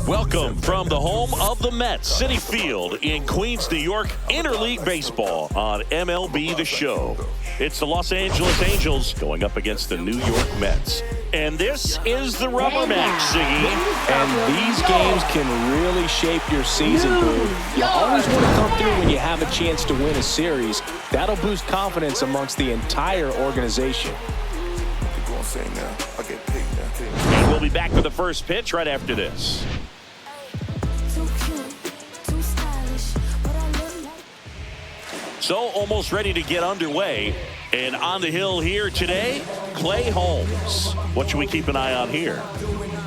Welcome from the home of the Mets, Citi Field in Queens, New York, Interleague Baseball on MLB The Show. It's the Los Angeles Angels going up against the New York Mets. And this is the rubber match, Siggy. And these games can really shape your season, Boo. You always want to come through when you have a chance to win a series. That'll boost confidence amongst the entire organization. And we'll be back with the first pitch right after this. So almost ready to get underway. And on the hill here today, Clay Holmes. What should we keep an eye on here?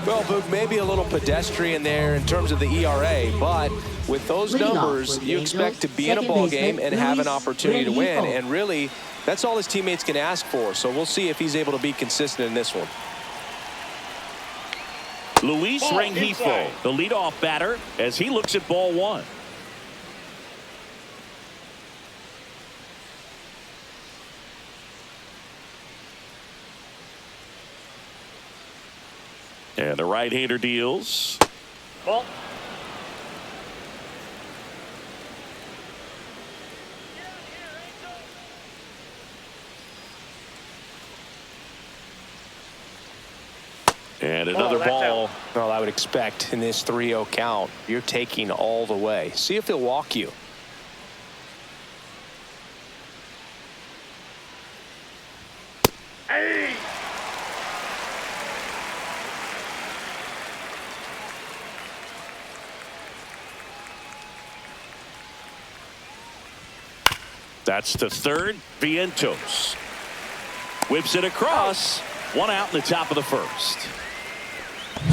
Well, Boog, maybe a little pedestrian there in terms of the ERA, but with those numbers, you expect to be in a ball game and have an opportunity to win. And really, that's all his teammates can ask for. So we'll see if he's able to be consistent in this one. Luis Rengifo, the leadoff batter, as he looks at ball one. And the right-hander deals. Ball. And another ball. Well, I would expect in this 3-0 count, you're taking all the way. See if he'll walk you. Hey! That's to third. Vientos whips it across. One out in the top of the first.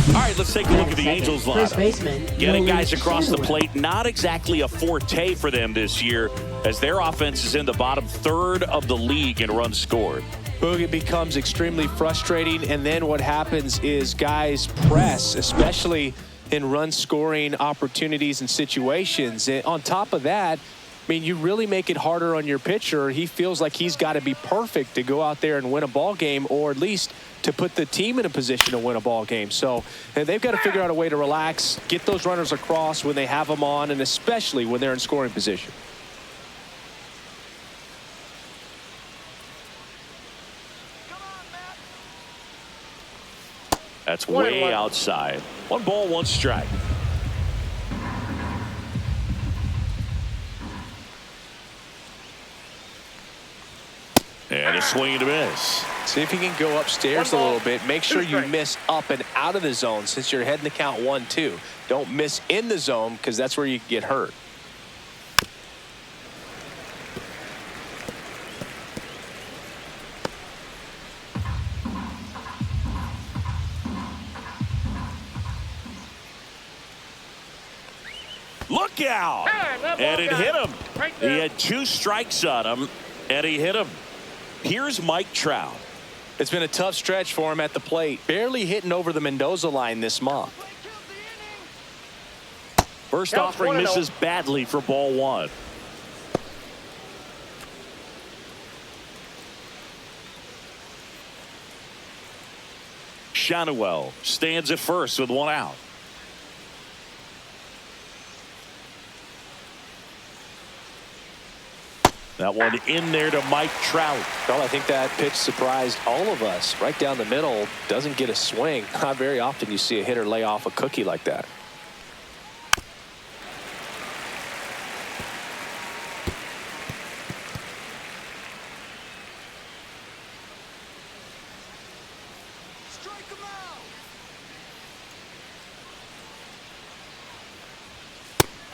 All right, let's take a look at the Angels lineup. Getting guys across the plate, not exactly a forte for them this year, as their offense is in the bottom third of the league in runs scored. Boog, it becomes extremely frustrating, and then what happens is guys press, especially in run scoring opportunities and situations. And on top of that, I mean, you really make it harder on your pitcher. He feels like he's got to be perfect to go out there and win a ball game, or at least to put the team in a position to win a ball game. So they've got to figure out a way to relax, get those runners across when they have them on, and especially when they're in scoring position. That's way outside. 1 ball, 1 strike. And a swing and a miss. See if you can go upstairs a little bit. Make sure you miss up and out of the zone since you're heading to count 1-2. Don't miss in the zone, because that's where you can get hurt. Look out! And it hit him. He had 2 strikes on him, and he hit him. Here's Mike Trout. It's been a tough stretch for him at the plate. Barely hitting over the Mendoza line this month. First offering misses badly for ball 1. Shanuel stands at first with 1 out. That one in there to Mike Trout. Well, I think that pitch surprised all of us. Right down the middle, doesn't get a swing. Not very often you see a hitter lay off a cookie like that.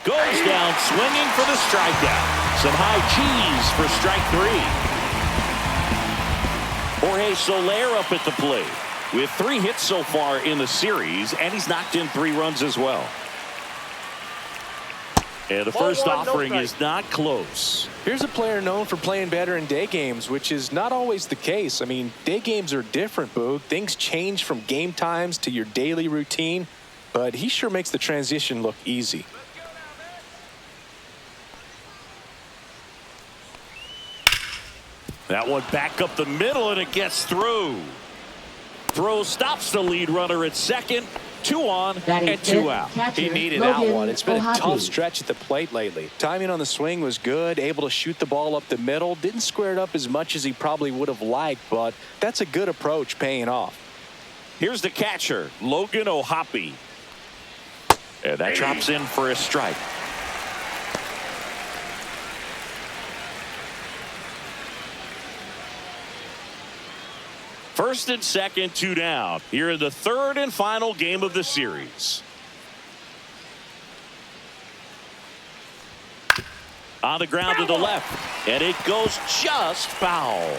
Goes down swinging for the strikeout. Some high cheese for strike 3. Jorge Soler up at the plate with 3 hits so far in the series, and he's knocked in 3 runs as well. And the first offering is not close. Here's a player known for playing better in day games, which is not always the case. I mean, day games are different, Boog. Things change from game times to your daily routine, but he sure makes the transition look easy. That one back up the middle, and it gets through. Throw stops the lead runner at second, 2 on and 2 out. He needed that one. It's been a tough stretch at the plate lately. Timing on the swing was good, able to shoot the ball up the middle. Didn't square it up as much as he probably would have liked, but that's a good approach paying off. Here's the catcher, Logan O'Hoppe. And that drops in for a strike. First and second, 2 down. Here in the 3rd and final game of the series. On the ground to the left, and it goes just foul.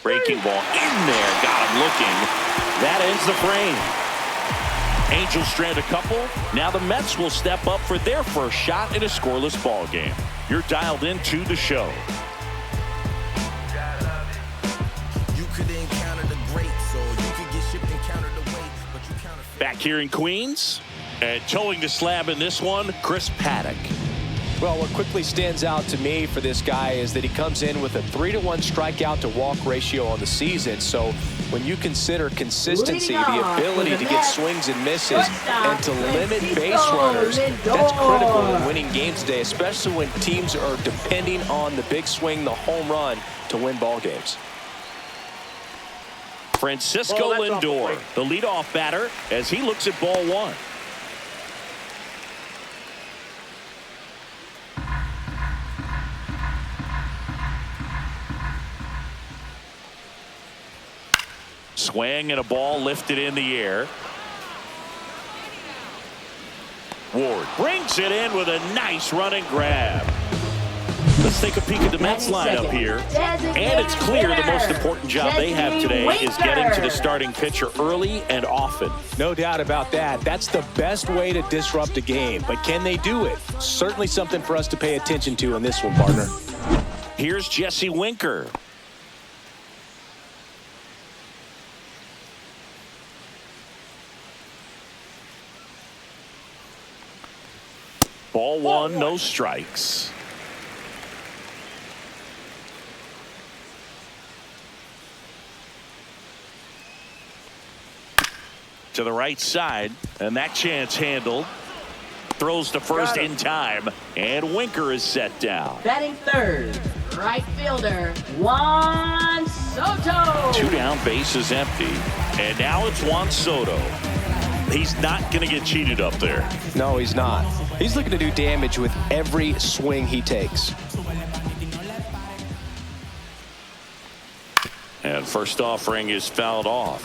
Breaking ball in there, got him looking. That ends the frame. Angels strand a couple. Now the Mets will step up for their first shot in a scoreless ball game. You're dialed into the show. You could encounter the greats, or you could get shipped and counter the weight, but you counterfeit. Back here in Queens, and towing the slab in this one, Chris Paddock. Well, what quickly stands out to me for this guy is that he comes in with a 3-to-1 strikeout to walk ratio on the season. So when you consider consistency, the ability to get swings and misses, and to limit base runners, that's critical in winning games today, especially when teams are depending on the big swing, the home run, to win ball games. Francisco Lindor, the leadoff batter, as he looks at ball 1. Swing and a ball lifted in the air. Ward brings it in with a nice running grab. Let's take a peek at the Mets lineup here. And it's clear the most important job they have today is getting to the starting pitcher early and often. No doubt about that. That's the best way to disrupt a game. But can they do it? Certainly something for us to pay attention to in this one, partner. Here's Jesse Winker. Ball 1, no strikes. To the right side, and that chance handled. Throws to first in time, and Winker is set down. Batting 3rd, right fielder, Juan Soto. 2 down, base is empty, and now it's Juan Soto. He's not going to get cheated up there. No, he's not. He's looking to do damage with every swing he takes. And first offering is fouled off.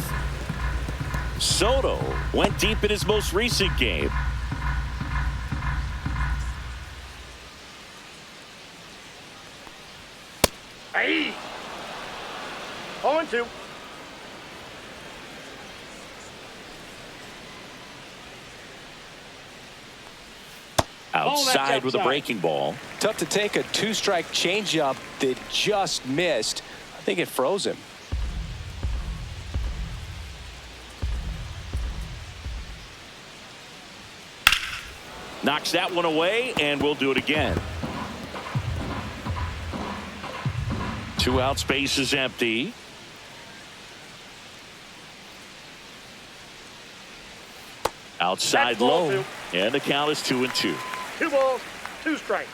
Soto went deep in his most recent game. Hey! 0-2. Outside with a breaking ball. Tough to take a 2-strike changeup that just missed. I think it froze him. Knocks that one away, and we'll do it again. 2 outs, base is empty. Outside low, and the count is 2-2. 2 balls, 2 strikes.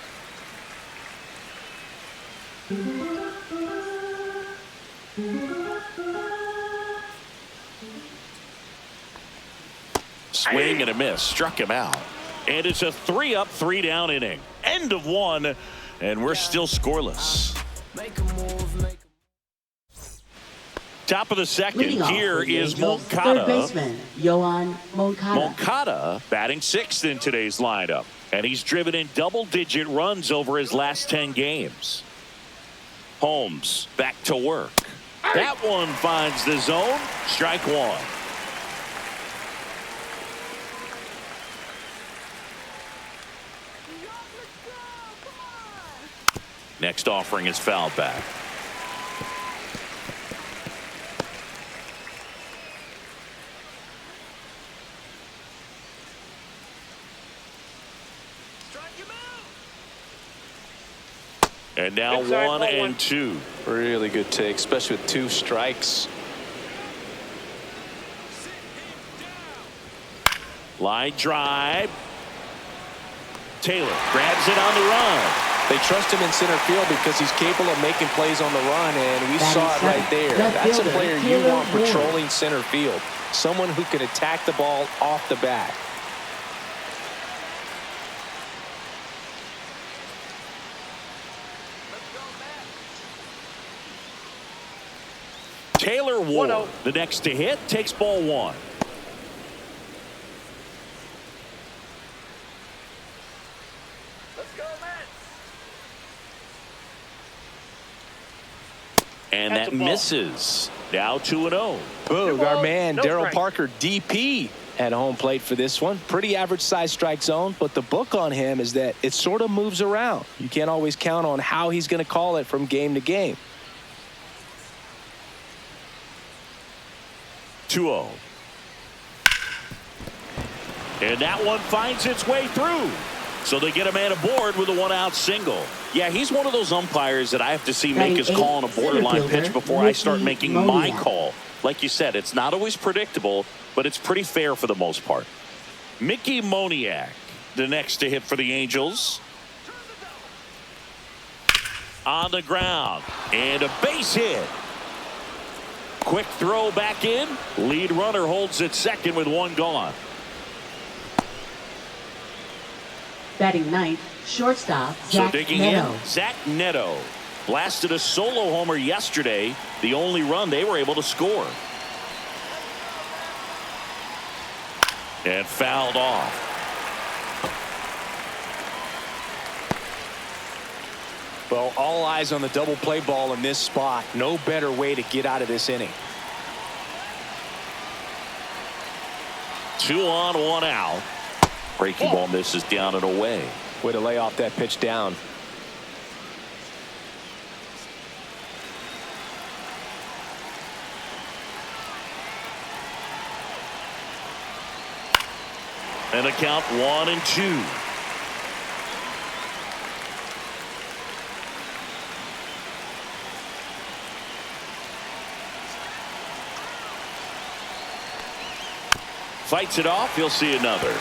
Swing and a miss, struck him out. And it's a 3-up, 3-down inning. End of 1, and we're still scoreless. Top of the second, here is Moncada. Third baseman, Yohan Moncada. Moncada batting 6th in today's lineup, and he's driven in double-digit runs over his last 10 games. Holmes back to work. That one finds the zone. Strike 1. Next offering is fouled back. And now Inside, 1 ball one. and 2. Really good take, especially with 2 strikes. Line drive. Taylor grabs it on the run. They trust him in center field because he's capable of making plays on the run, and we saw it right there. That's a player you want patrolling center field. Someone who can attack the ball off the bat. Taylor Ward, the next to hit, takes ball 1. And that misses. Now 2-0. Boog, our man No Darryl strike. Parker, DP, at home plate for this one. Pretty average size strike zone, but the book on him is that it sort of moves around. You can't always count on how he's going to call it from game to game. 2-0. And that one finds its way through. So they get a man aboard with a 1-out single. Yeah, he's one of those umpires that I have to see make his call on a borderline pitch before I start making my call. Like you said, it's not always predictable, but it's pretty fair for the most part. Mickey Moniak, the next to hit for the Angels. On the ground. And a base hit. Quick throw back in. Lead runner holds at second with 1 gone. Batting ninth, shortstop, Zach Neto. Zach Neto blasted a solo homer yesterday, the only run they were able to score. And fouled off. Well, all eyes on the double play ball in this spot. No better way to get out of this inning. 2 on, 1 out. Breaking ball misses down and away. Way to lay off that pitch down. And a count 1 and 2. Fights it off. He'll see another.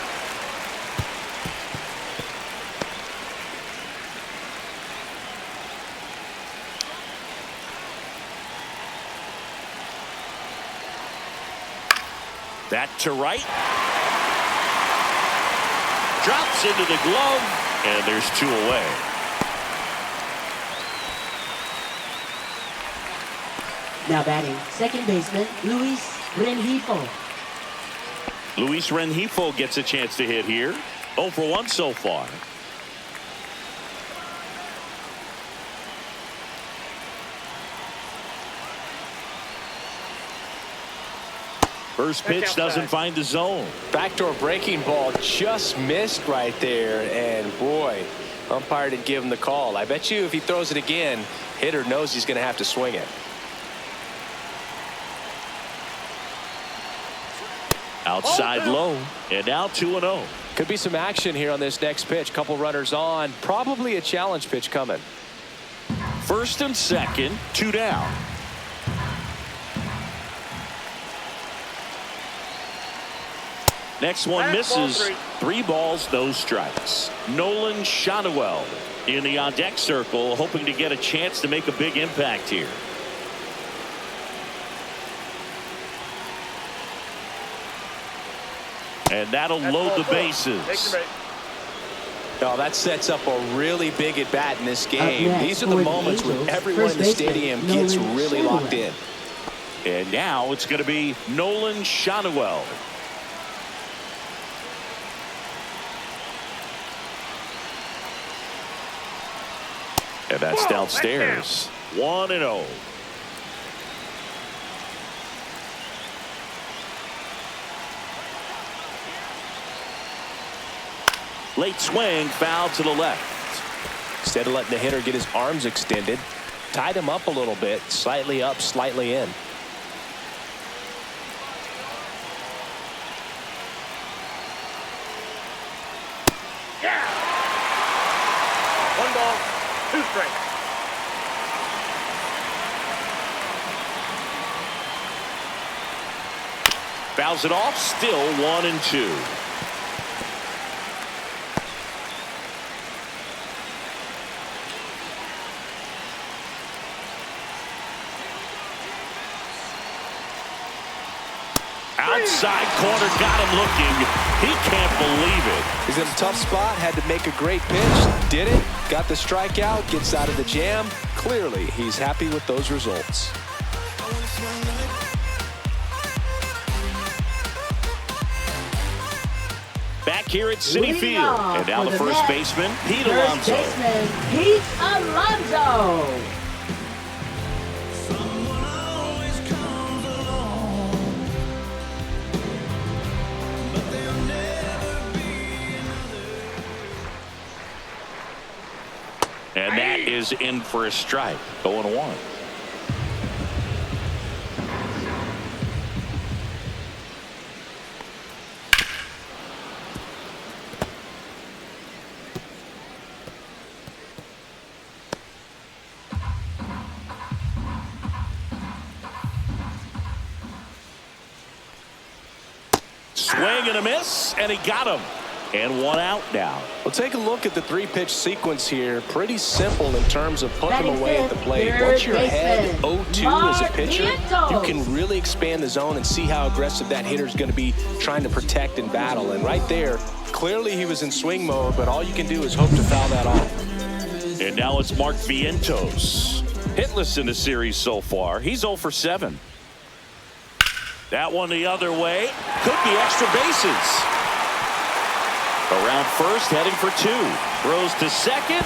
That to right. Drops into the glove, and there's 2 away. Now batting second baseman, Luis Rengifo. Luis Rengifo gets a chance to hit here. 0 for 1 so far. First pitch doesn't find the zone. Backdoor breaking ball just missed right there, and boy, umpire didn't give him the call. I bet you if he throws it again, hitter knows he's going to have to swing it. Outside low, and now 2-0. Could be some action here on this next pitch. Couple runners on, probably a challenge pitch coming. First and second, 2 down. Next one misses. 3 balls, no strikes. Nolan Shotwell in the on-deck circle, hoping to get a chance to make a big impact here. And that'll load the bases. Oh, that sets up a really big at bat in this game. These are the moments when everyone in the stadium gets really locked in. And now it's going to be Nolan Shotwell. And that's downstairs. 1-0. Late swing, foul to the left. Instead of letting the hitter get his arms extended, tied him up a little bit, slightly up, slightly in. 2 strikes. Fouls it off, still 1-2. Outside corner, got him looking. He can't believe it. He's in a tough spot, had to make a great pitch, did it, got the strikeout, gets out of the jam. Clearly, he's happy with those results. Back here at Citi Field, and now the first baseman, Pete First Alonso. baseman, Pete Alonso. And that is in for a strike. 0-1. Swing and a miss, and he got him. And 1 out now. Well, take a look at the 3-pitch sequence here. Pretty simple in terms of putting Batting him away at the fifth, plate. third Once you're ahead baseman, 0-2 as a pitcher, Vientos. you can really expand the zone and see how aggressive that hitter is going to be trying to protect and battle. And right there, clearly he was in swing mode, but all you can do is hope to foul that off. And now it's Mark Vientos. Hitless in the series so far. He's 0 for 7. That one the other way. Could be extra bases. Around first, heading for 2. Throws to second,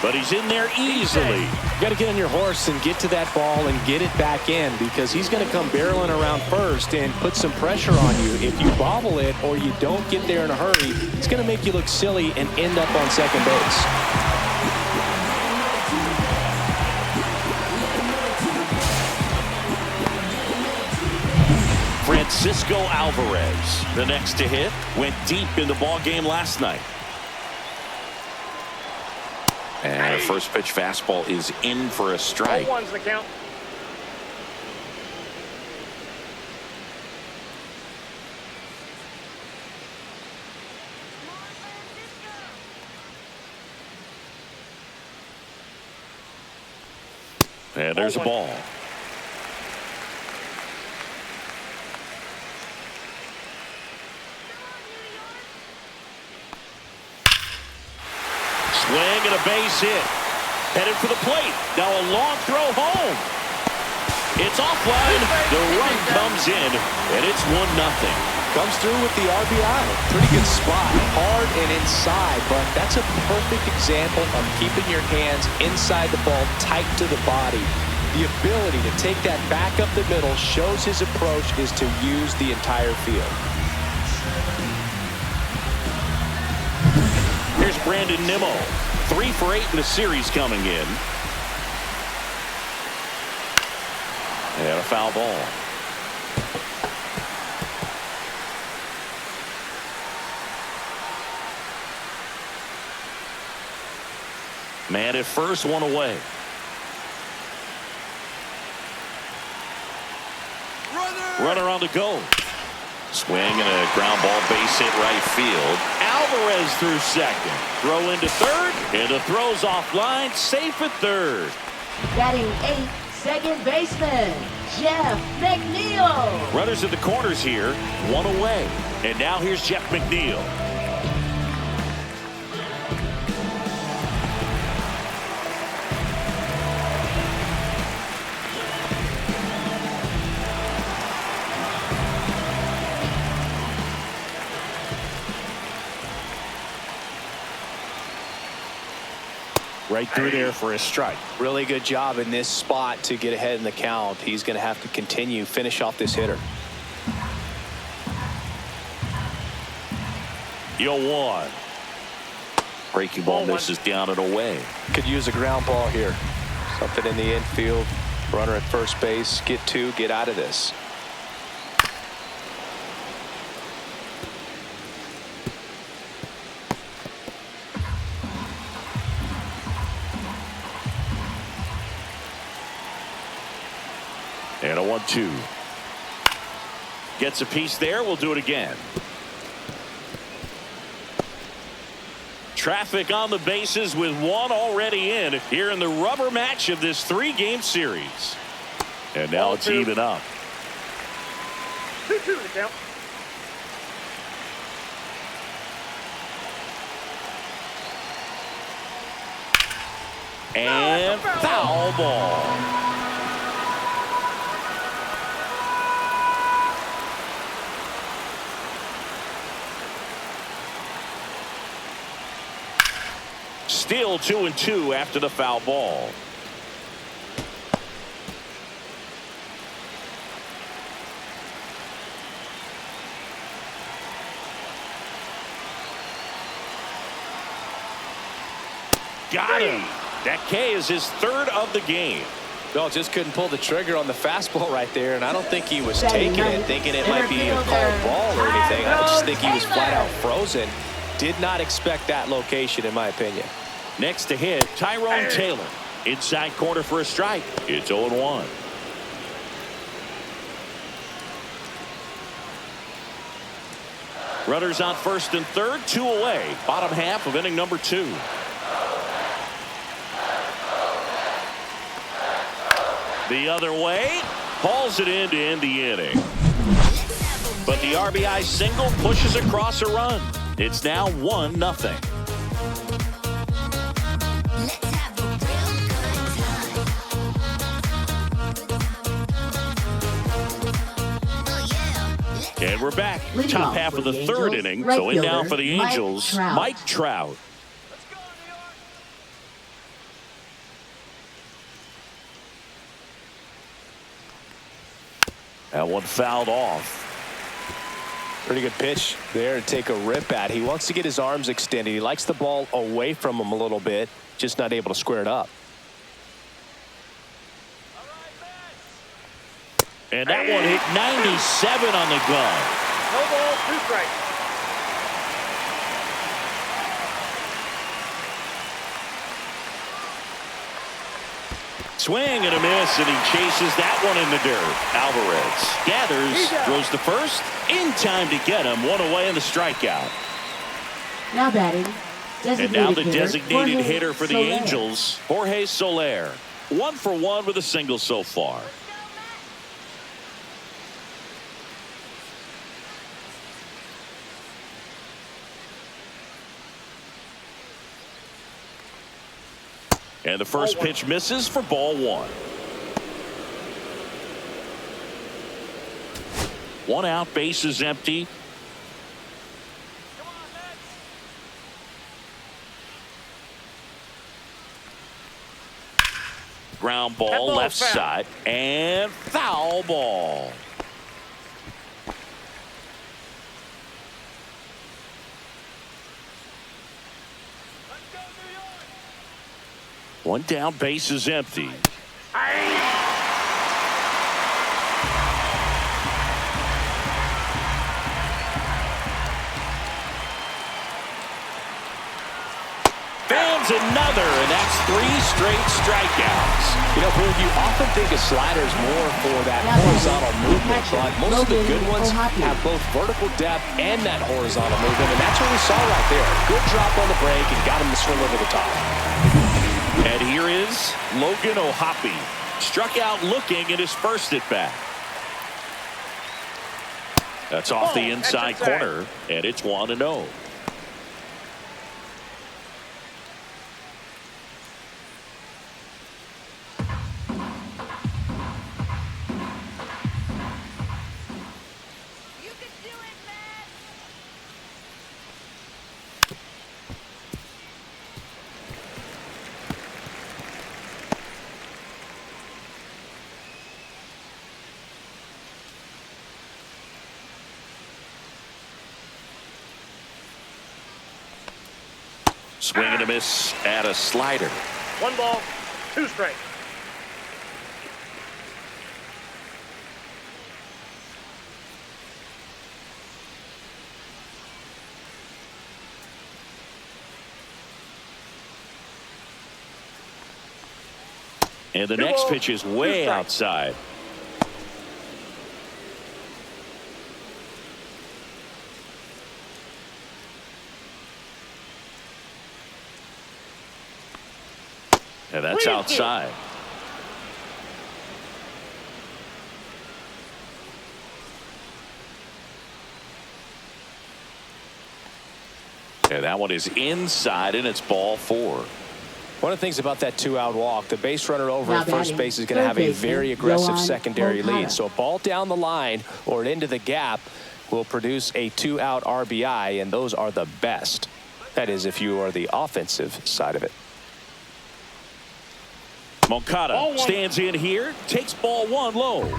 but he's in there easily. You got to get on your horse and get to that ball and get it back in, because he's going to come barreling around first and put some pressure on you. If you bobble it or you don't get there in a hurry, it's going to make you look silly and end up on second base. Francisco Alvarez, the next to hit, went deep in the ball game last night. And a first pitch fastball is in for a strike. 0-1's the count. And there's a ball. Swing and a base hit. Headed for the plate. Now a long throw home. It's offline. The run comes in, and it's 1-0. Comes through with the RBI. Pretty good spot. Hard and inside, but that's a perfect example of keeping your hands inside the ball, tight to the body. The ability to take that back up the middle shows his approach is to use the entire field. Here's Brandon Nimmo. 3 for 8 in the series coming in. And a foul ball. Man at first, 1 away. Runner on the go. Swing and a ground ball, base hit right field. Alvarez through second. Throw into third, and the throw's offline. Safe at third. Batting 8th, second baseman, Jeff McNeil. Runners at the corners here, 1 away. And now here's Jeff McNeil. Right through there for a strike. Really good job in this spot to get ahead in the count. He's going to have to continue, finish off this hitter. 0-1. Breaking ball misses down and away. Could use a ground ball here. Something in the infield. Runner at first base. Get 2. Get out of this. 2. Gets a piece there. We'll do it again. Traffic on the bases with one already in here in the rubber match of this 3-game series. And now it's even up. 2-2 to count. And foul ball. Still 2-2 after the foul ball. Got him. That K is his 3rd of the game. Bill just couldn't pull the trigger on the fastball right there, and I don't think he was taking it, thinking it might be a called ball or anything. I just think he was flat out frozen. Did not expect that location, in my opinion. Next to hit, Tyrone Taylor. Inside corner for a strike. It's 0-1. Runners on first and third, 2 away. Bottom half of inning number 2. The other way, hauls it in to end the inning. But the RBI single pushes across a run. It's now 1-0. And we're back. Top half of the 3rd inning. So in now for the Angels, Mike Trout. That one fouled off. Pretty good pitch there to take a rip at. He wants to get his arms extended. He likes the ball away from him a little bit, just not able to square it up. And that one hit 97 on the gun. No ball, 2 strikes. Swing and a miss, and he chases that one in the dirt. Alvarez gathers, throws to first, in time to get him. 1 away in the strikeout. Now batting. And now the designated hitter for the Angels, Jorge Soler. 1 for 1 with a single so far. And the first pitch misses for ball 1. 1 out, base is empty. Ground ball left side and foul ball. One down, base is empty. Fans another, and that's 3 straight strikeouts. You know, Boone, you often think a slider is more for that horizontal movement, but most of the good ones have both vertical depth and that horizontal movement, and that's what we saw right there. Good drop on the break and got him to swing over the top. And here is Logan O'Hoppe. Struck out looking at his first at bat. That's off the inside corner, and it's 1-0. Swing and a miss at a slider. 1 ball, 2 strikes. And the next pitch is way outside. And that's outside. And that one is inside, and it's ball 4. One of the things about that 2-out walk, the base runner over at first base is going to have a very aggressive secondary lead. So a ball down the line or into the gap will produce a 2-out RBI, and those are the best. That is, if you are the offensive side of it. Moncada stands in here, takes ball 1 low.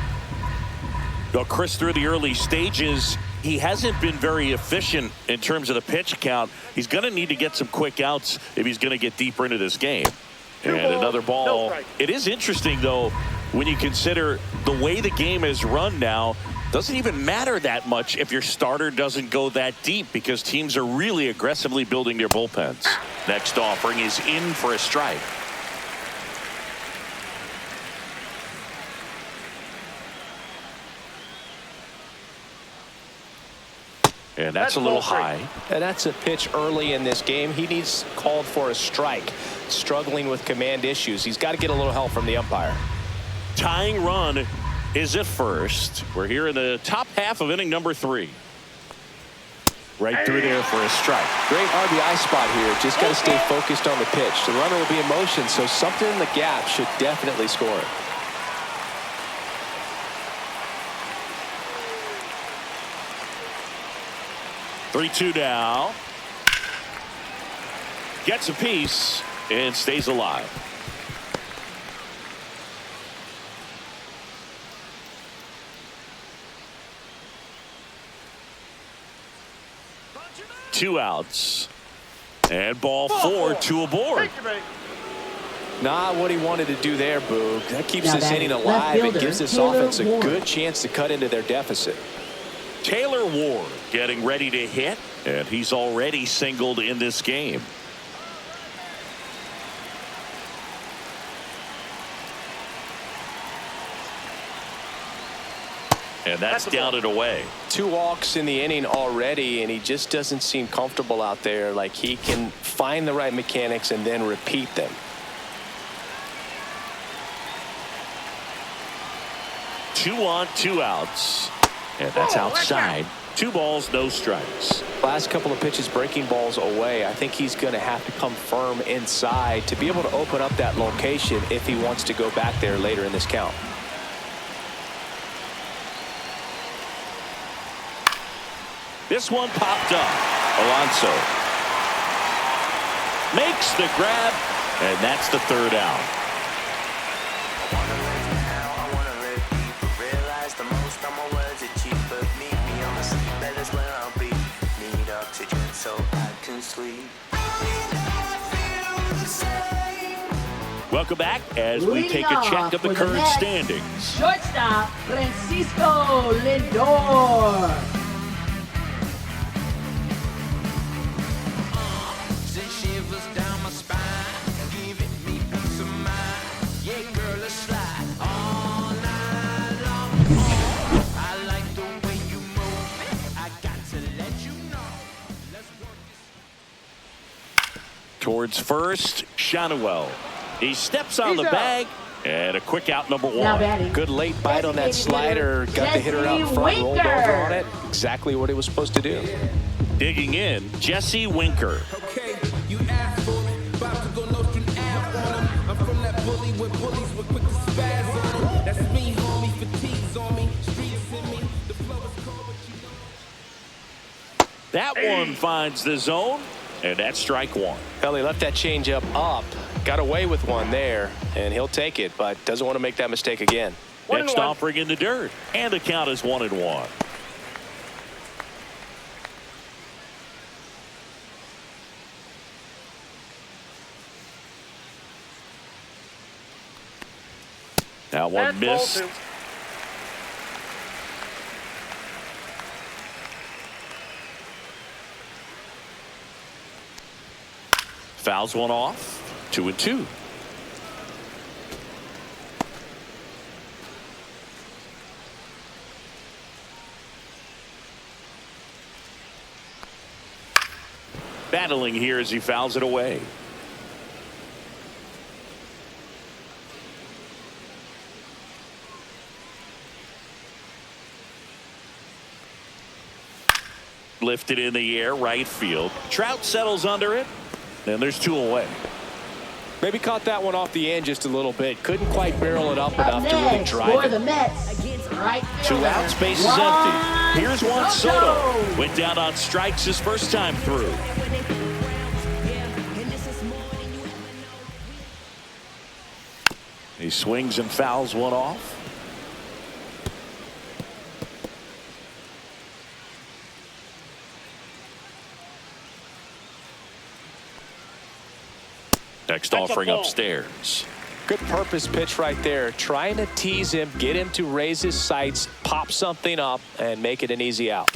Well, Chris, through the early stages, he hasn't been very efficient in terms of the pitch count. He's going to need to get some quick outs if he's going to get deeper into this game. And another ball. It is interesting, though, when you consider the way the game is run now. Doesn't even matter that much if your starter doesn't go that deep, because teams are really aggressively building their bullpens. Next offering is in for a strike. And that's a little high. And that's a pitch early in this game. He needs called for a strike. Struggling with command issues. He's got to get a little help from the umpire. Tying run is at first. We're here in the top half of inning number 3. Right through there for a strike. Great RBI spot here. Just got to stay focused on the pitch. The runner will be in motion, so something in the gap should definitely score it. Three-two now. Gets a piece and stays alive. Two outs. And ball 4, 2 aboard. Not what he wanted to do there, Boog. That keeps this inning alive and gives this offense a good chance to cut into their deficit. Taylor Ward getting ready to hit, and he's already singled in this game. And that's down and away. 2 walks in the inning already, and he just doesn't seem comfortable out there. Like he can find the right mechanics and then repeat them. 2 on, 2 outs. And that's outside. 2 balls, no strikes. Last couple of pitches breaking balls away. I think he's going to have to come firm inside to be able to open up that location if he wants to go back there later in this count. This one popped up. Alonso makes the grab, and that's the 3rd out. Welcome back as we take a check of the current standings. Shortstop Francisco Lindor. Towards first, Shanuel. He steps on the bag, and a quick out, number 1. Good late bite on that slider. Got the hitter out in front, rolled over on it. Exactly what he was supposed to do. Digging in, Jesse Winker. Okay, you asked for it. About to go Nostradamus on him. I'm from that bully where bullies were quick to spaz on him. That's me, homie. Fatigues on me. Streets in me. The flow is cold, but you know. That one finds the zone, and that's strike 1. Elly left that changeup up. Got away with one there, and he'll take it, but doesn't want to make that mistake again. Next offering in the dirt, and the count is 1-1. That one missed. Fouls one off. 2-2. Battling here as he fouls it away. Lifted in the air, right field. Trout settles under it, and there's 2 away. Maybe caught that one off the end just a little bit. Couldn't quite barrel it up enough to really Next, drive for it. the Mets, right 2 fielder, outs, bases empty. Here's Juan Soto. Went down on strikes his first time through. He swings and fouls one off. Next offering upstairs. Good purpose pitch right there. Trying to tease him, get him to raise his sights, pop something up, and make it an easy out.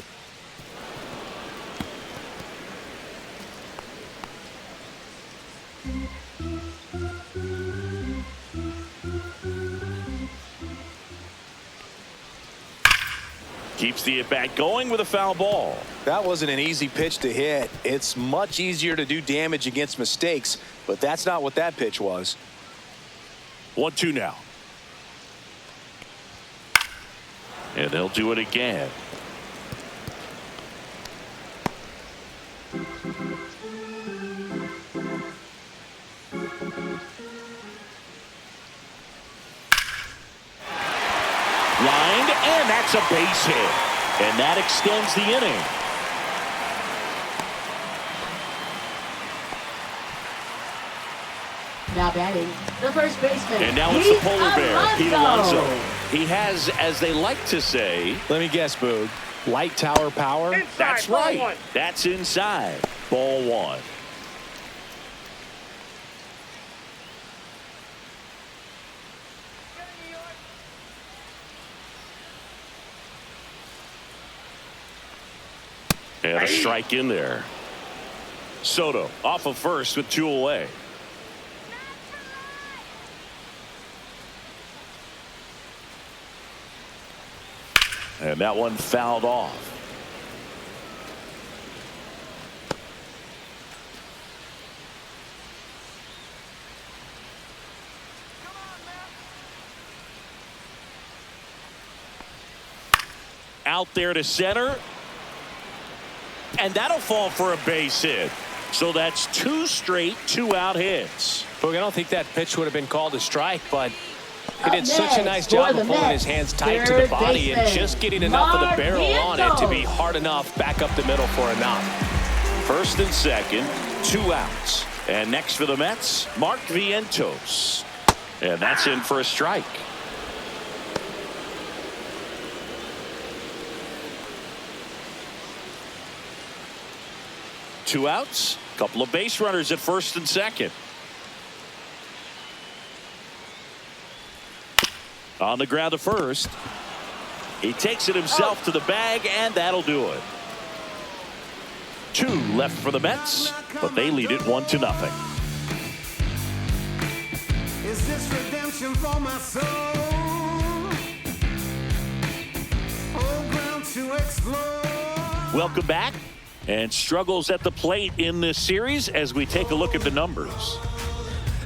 Keeps the at-bat going with a foul ball. That wasn't an easy pitch to hit. It's much easier to do damage against mistakes, but that's not what that pitch was. 1-2 now. And they'll do it again. Lined, and that's a base hit. And that extends the inning. Now batting, the first baseman. And now it's the polar bear, Pete Alonso. He has, as they like to say, Let me guess, Boog. Light tower power? Inside, that's ball right. 1. That's inside. Ball 1. And a strike in there. Soto off of first with 2 away. And that one fouled off. Out there to center. And that'll fall for a base hit. So that's 2 straight 2-out hits. Boog, I don't think that pitch would have been called a strike, but he did Up such a next, nice for job the of holding his Mets, hands tight to third the body and baseman, just getting enough of the barrel on it to be Vientos. hard enough back up the middle for a knock. First and second, 2 outs. And next for the Mets, Mark Vientos. And that's in for a strike. Two outs, couple of base runners at first and second. On the ground to first. He takes it himself to the bag, and that'll do it. 2 left for the Mets, but they lead it 1-0. Is this redemption for my soul? Oh, ground to explore. Welcome back. And struggles at the plate in this series as we take a look at the numbers.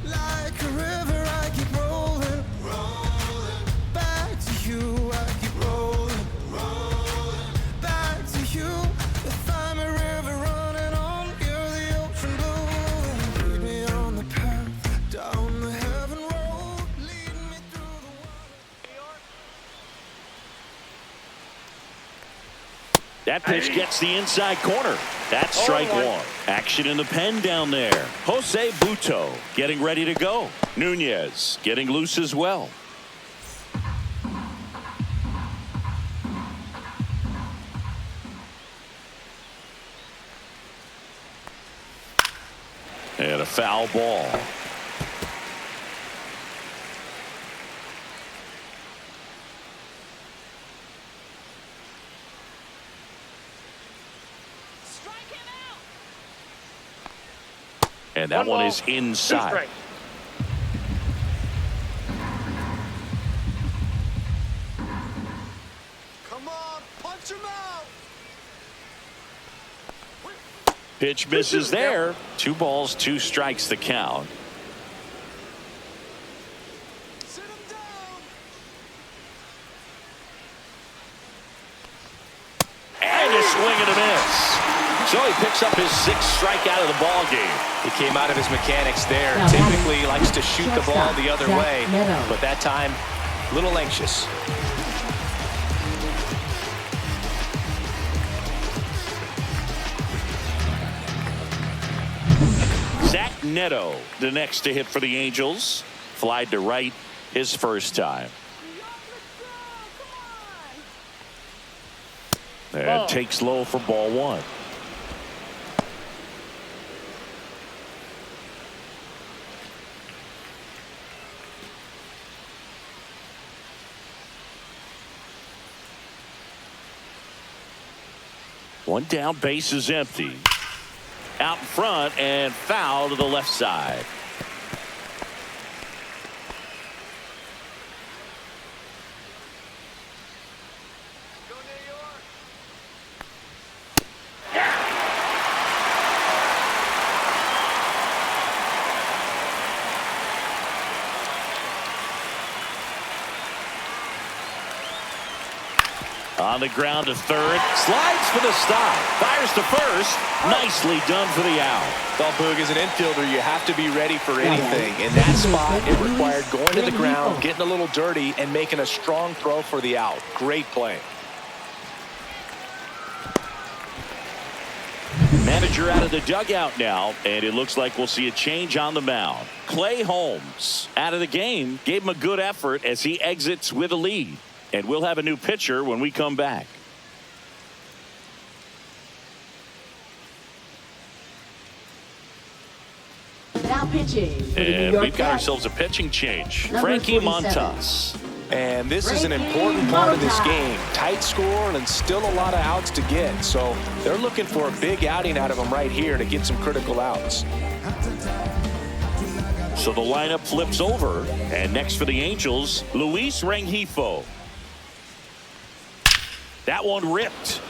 Like a river, I keep rolling, rolling. Back to you, I keep rolling, rolling. Back to you. If I'm a river running on, you're the ocean blue. Lead me on the path down the heaven road. Lead me through the water. That pitch gets the inside corner. That's strike 1. Action in the pen down there. Jose Buto getting ready to go. Nunez getting loose as well. And a foul ball. And that one is 2 inside. strikes. Come on, punch him out. Pitch misses there. 2 balls, 2 strikes the count. Sit him down. And a swing and a miss. picks up his 6th strikeout of the ball game. He came out of his mechanics there. Now Typically likes to shoot the ball the other way, Meadow. but that time, a little anxious. Zach Neto, the next to hit for the Angels. Flied to right his first time. And takes low for ball 1. One down, base is empty. Out in front and foul to the left side. On the ground to third. Slides for the stop. Fires to first. Nicely done for the out. Well, Boog, as an infielder, you have to be ready for anything. In that spot, it required going to the ground, getting a little dirty, and making a strong throw for the out. Great play. Manager out of the dugout now, and it looks like we'll see a change on the mound. Clay Holmes out of the game. Gave him a good effort as he exits with a lead. And we'll have a new pitcher when we come back. Now pitching for the New And York we've got Mets. ourselves a pitching change. Number Frankie 47. Montas. And this is an important part of this game. Tight score and still a lot of outs to get. So they're looking for a big outing out of him right here to get some critical outs. So the lineup flips over. And next for the Angels, Luis Rengifo. That one ripped.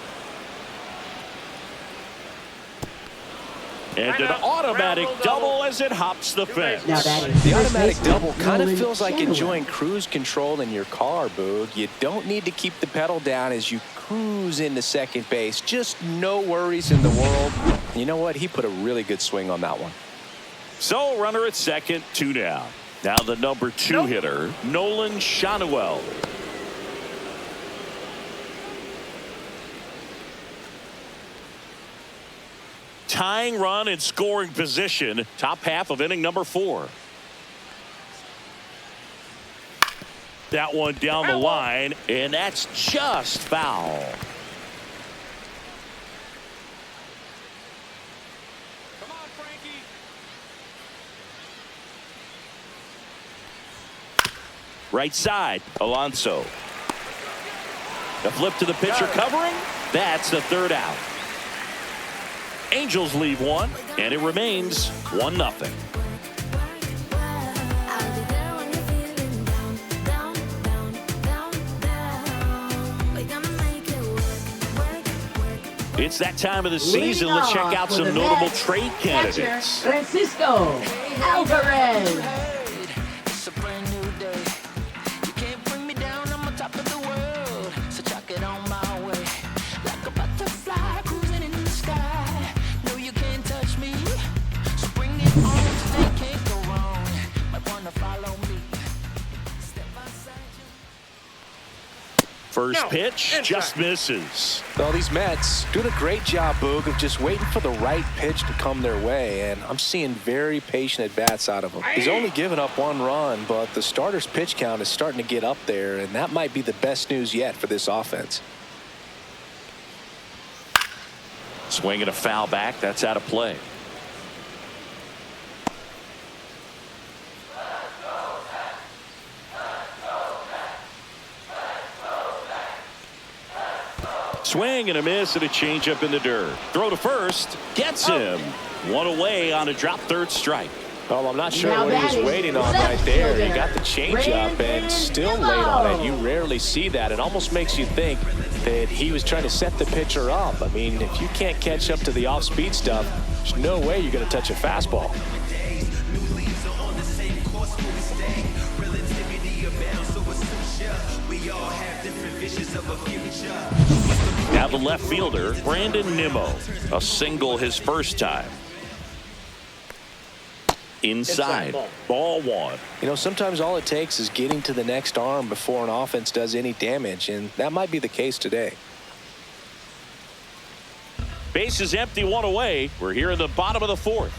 And an automatic double as it hops the fence. Now that is The first automatic baseman, double kind of Nolan feels like Shanaway. enjoying cruise control in your car, Boog. You don't need to keep the pedal down as you cruise into second base. Just no worries in the world. You know what? He put a really good swing on that one. So runner at second, 2 down. Now the number 2 hitter, Nolan Shanaway. Tying run in scoring position. Top half of inning number 4. That one down the line, and that's just foul. Come on, Frankie. Right side, Alonso. The flip to the pitcher covering. That's the 3rd out. Angels leave 1, and it remains 1-0. It's that time of the season. Leading Let's check off out for some the notable Mets, trade candidates. catcher Francisco Alvarez. It's a brand new day. You can't bring me down. I'm on top of the world. So chuck it on my way. Like a butterfly cruising in the sky. No, you can't touch me. So bring it on. They can't go wrong. Might wanna follow me. Step outside you. First No, pitch inside. just misses. Well, these Mets doing a great job, Boog, of just waiting for the right pitch to come their way, and I'm seeing very patient at-bats out of him. He's only given up 1 run, but the starter's pitch count is starting to get up there, and that might be the best news yet for this offense. Swinging a foul back. That's out of play. Swing and a miss and a changeup in the dirt. Throw to first. Gets him. 1 away on a drop 3rd strike. Well, I'm not sure Now what he was that is waiting on left right there. He fielder, got the changeup and still Brandon late on it. Nimmo. You rarely see that. It almost makes you think that he was trying to set the pitcher up. I mean, if you can't catch up to the off-speed stuff, there's no way you're going to touch a fastball. Now the left fielder, Brandon Nimmo. A single his first time. Inside. Ball one. You know, sometimes all it takes is getting to the next arm before an offense does any damage, and that might be the case today. Base is empty, one away. We're here in the bottom of the fourth.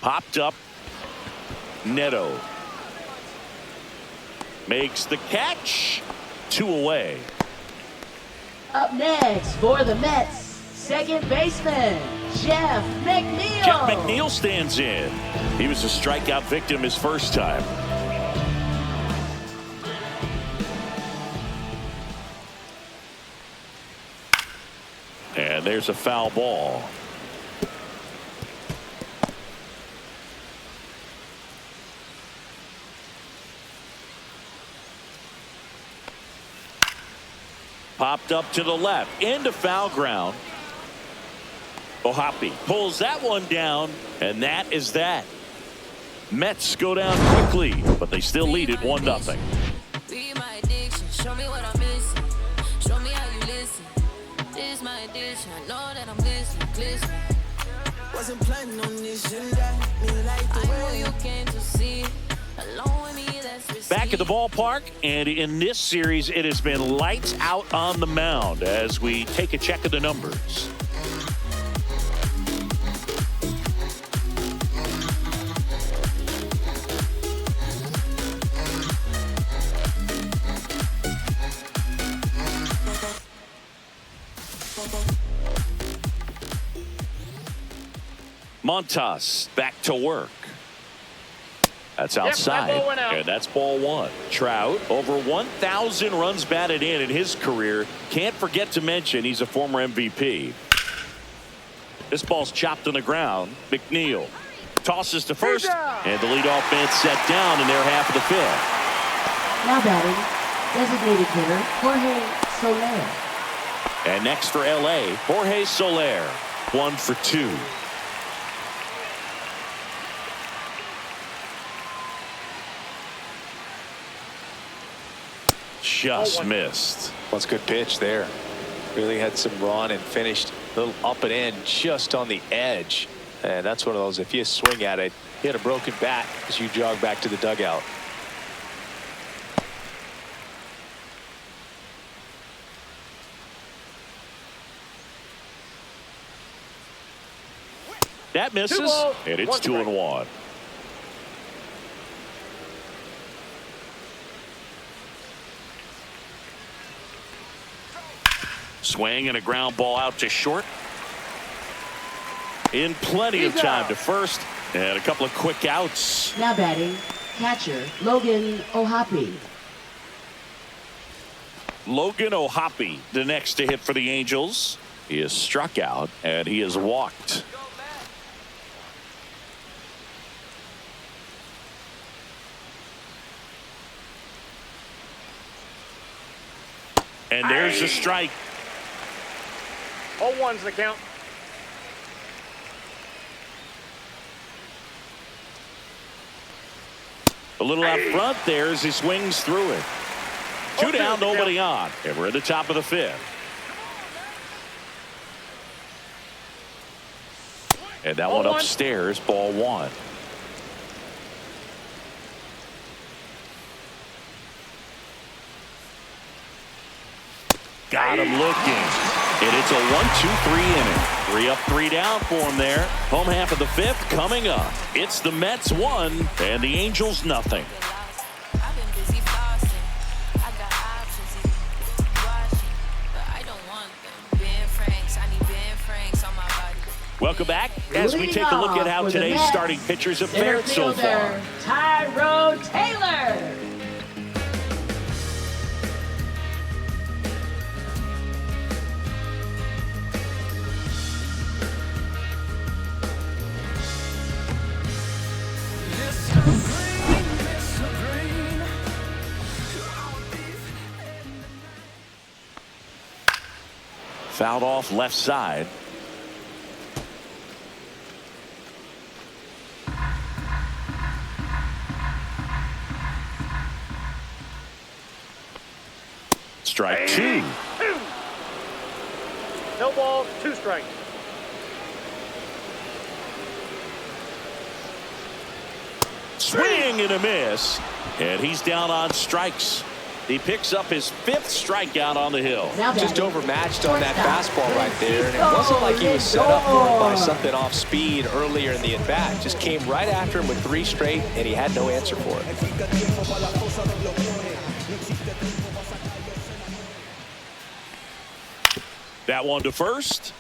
Popped up. Neto makes the catch. 2 away. Up next for the Mets, second baseman, Jeff McNeil. Jeff McNeil stands in. He was a strikeout victim his first time. And there's a foul ball. Popped up to the left into foul ground. Ohapi pulls that one down, and that is that. Mets go down quickly, but they still lead it 1-0. Be my addiction. Show me what I'm missing. Show me how you listen. This is my addiction. I know that I'm listening. Wasn't planning on this. You got me like the way. I know you came to see. Alone with me, that's Back at the ballpark, and in this series, it has been lights out on the mound as we take a check of the numbers. Montas back to work. That's outside, and that's ball one. Trout, over 1,000 runs batted in his career. Can't forget to mention he's a former MVP. This ball's chopped on the ground. McNeil tosses to first, and the leadoff man set down in their half of the fifth. Now batting, designated hitter, Jorge Soler. And next for L.A., Jorge Soler, 1 for 2. Just missed. That's a good pitch there. Really had some run and finished a little up and in just on the edge. And that's one of those, if you swing at it, hit a broken bat as you jog back to the dugout. That misses, and it's 2-1. Swing and a ground ball out to short. In plenty of time to first, and a couple of quick outs. Now batting, catcher, Logan Ohapi. Logan Ohapi, the next to hit for the Angels. He is struck out, and he is walked. And there's a strike. 0-1's the count. A little out front there as he swings through it. 2 down, nobody on. And we're at the top of the fifth. And that one upstairs, ball one. Got him looking. And it's a 1-2-3 inning. 3 up, 3 down for him there. Home half of the fifth coming up. It's the Mets 1 and the Angels nothing. Welcome back as we take a look at how today's starting pitchers have fared so far. Tyrone Taylor. Fouled off left side. strike two. No balls, 2 strikes. Swing and a miss. And he's down on strikes. He picks up his 5th strikeout on the hill. Just overmatched on that fastball right there. And it wasn't like he was set up for it by something off speed earlier in the at-bat. Just came right after him with 3 straight, and he had no answer for it. That one to first.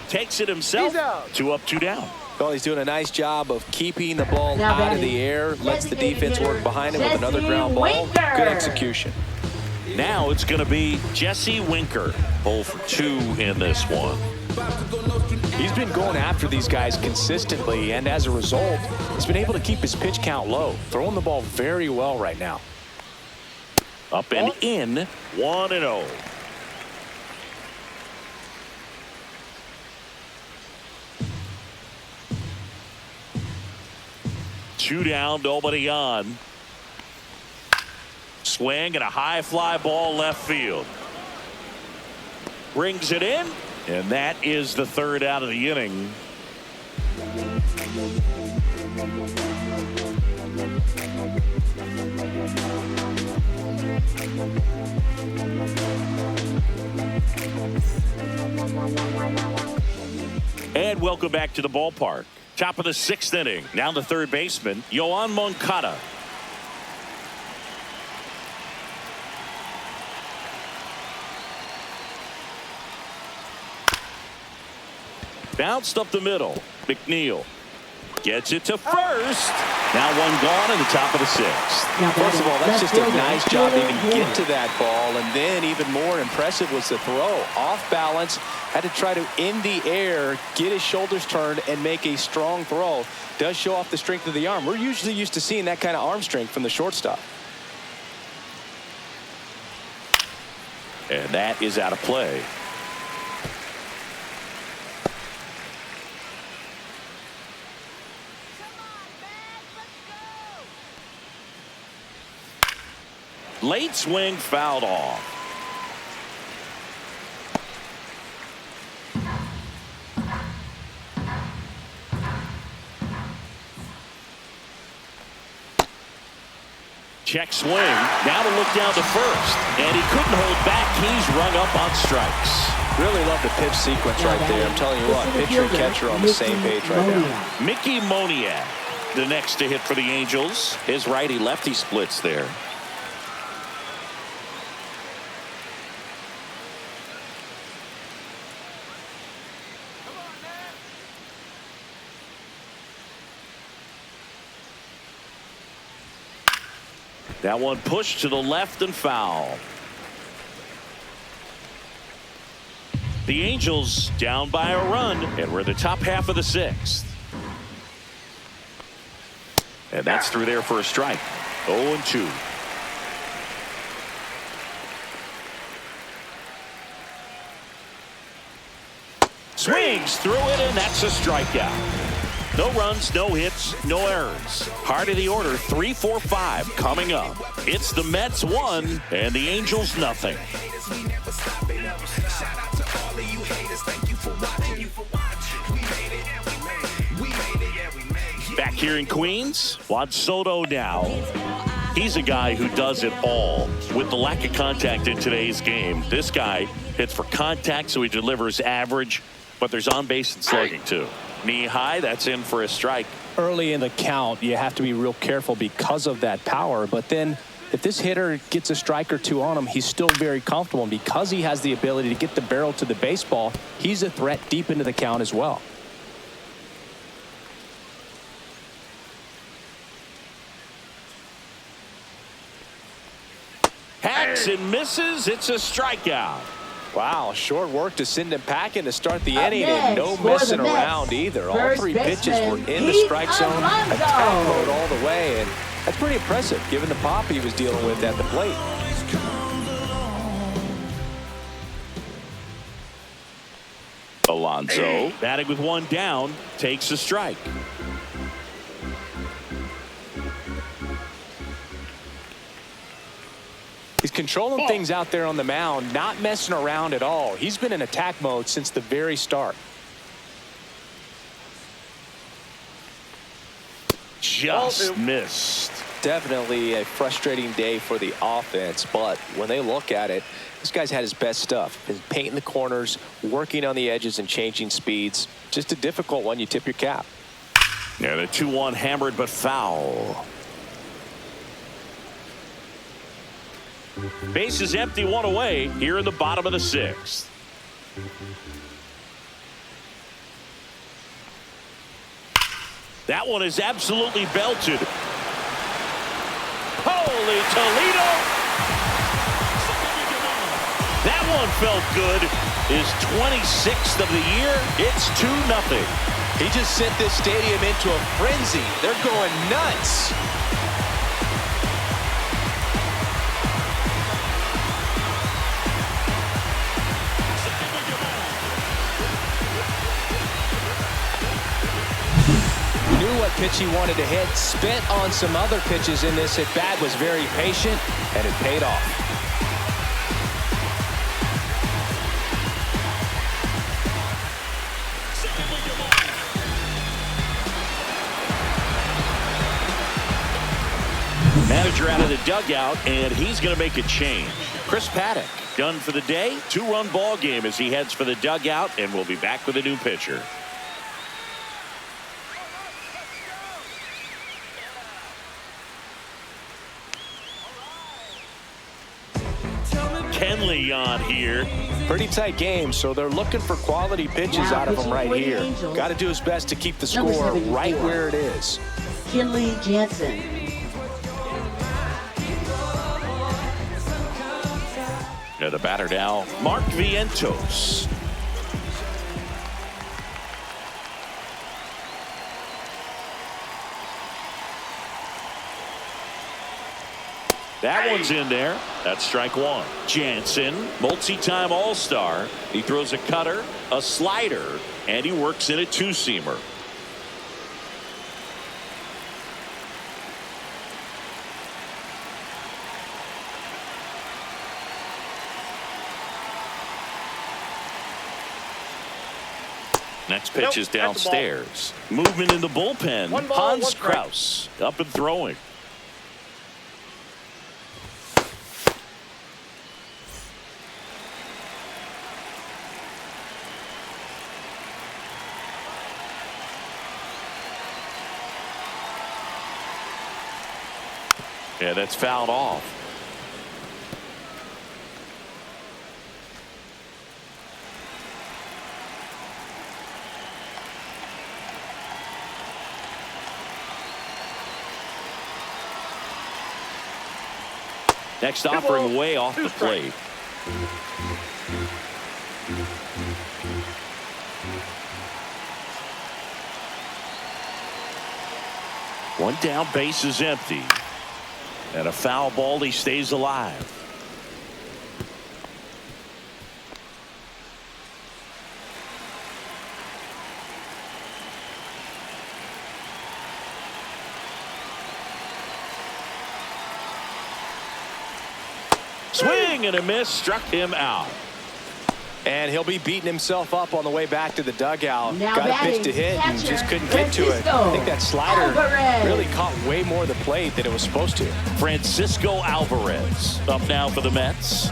Takes it himself. 2 up, 2 down. Well, he's doing a nice job of keeping the ball out of the air. Lets the defense work behind him with another ground ball. Good execution. Now it's going to be Jesse Winker. 0 for 2 in this one. He's been going after these guys consistently, and as a result, he's been able to keep his pitch count low. Throwing the ball very well right now. Up and in, 1-0. Two down, nobody on. Swing and a high fly ball left field. Brings it in, and that is the 3rd out of the inning. And welcome back to the ballpark. Top of the 6th inning. Now the 3rd baseman, Yoan Moncada. Bounced up the middle. McNeil gets it to first. Now 1 gone in the top of the 6th. First of all, that's just a nice job to even get to that ball. And then even more impressive was the throw. Off balance. Had to try to, in the air, get his shoulders turned and make a strong throw. Does show off the strength of the arm. We're usually used to seeing that kind of arm strength from the shortstop. And that is out of play. Late swing fouled off. Check swing. Now to look down to first. And he couldn't hold back. He's rung up on strikes. Really love the pitch sequence right there. I'm telling you what, pitcher and catcher on the same page right now. Mickey Moniak, the next to hit for the Angels. His righty-lefty splits there. That one pushed to the left and foul. The Angels down by a run, and we're the top half of the 6th. And that's through there for a strike. 0-2. Swings through it, and that's a strikeout. No runs, no hits, no errors. Heart of the order, 3-4-5 coming up. It's the Mets 1 and the Angels nothing. Back here in Queens, Juan Soto now. He's a guy who does it all. With the lack of contact in today's game, this guy hits for contact, so he delivers average, but there's on base and slugging too. Knee high, that's in for a strike. Early in the count, you have to be real careful because of that power. But then if this hitter gets a strike or 2 on him, he's still very comfortable. And because he has the ability to get the barrel to the baseball, he's a threat deep into the count as well. Hacks and misses. It's a strikeout. Wow, short work to send him packing to start the inning, and no messing around either. All 3 pitches were in the strike zone, attack mode all the way, and that's pretty impressive given the pop he was dealing with at the plate. Alonso, batting with 1 down, takes a strike. He's controlling things out there on the mound, not messing around at all. He's been in attack mode since the very start. Just missed. Definitely a frustrating day for the offense, but when they look at it, this guy's had his best stuff. Been painting the corners, working on the edges and changing speeds. Just a difficult one. You tip your cap. Yeah, the 2-1 hammered but foul. Base is empty, one away here in the bottom of the 6th. That one is absolutely belted. Holy Toledo! That one felt good. His 26th of the year. It's 2-0. He just sent this stadium into a frenzy. They're going nuts. Knew what pitch he wanted to hit, spent on some other pitches in this at bat, was very patient, and it paid off. Manager out of the dugout, and he's going to make a change. Chris Paddock done for the day. 2-run ball game as he heads for the dugout, and we'll be back with a new pitcher. Kenley on here. Pretty tight game, so they're looking for quality pitches out of him right here. Got to do his best to keep the score right where it is. Kenley Jansen. Now the batter now, Mark Vientos. That one's in there. That's strike one. Jansen, multi-time All-Star. He throws a cutter, a slider, and he works in a two-seamer. Next pitch is downstairs. Movement in the bullpen. Hans Kraus up and throwing. Yeah, that's fouled off. Next offering way off the plate. One down, base is empty. And a foul ball, he stays alive. Swing and a miss, struck him out. And he'll be beating himself up on the way back to the dugout. Now got a pitch to hit and just couldn't get to it. I think that slider really caught way more of the plate than it was supposed to. Francisco Alvarez up now for the Mets.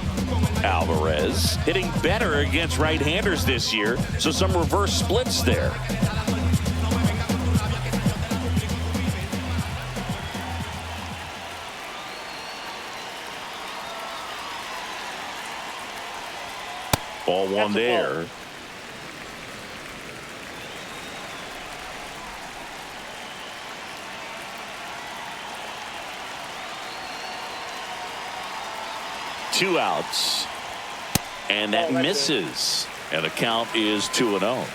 Alvarez hitting better against right-handers this year, so some reverse splits there. Ball one there. Two outs. And that misses. And the count is 2-0.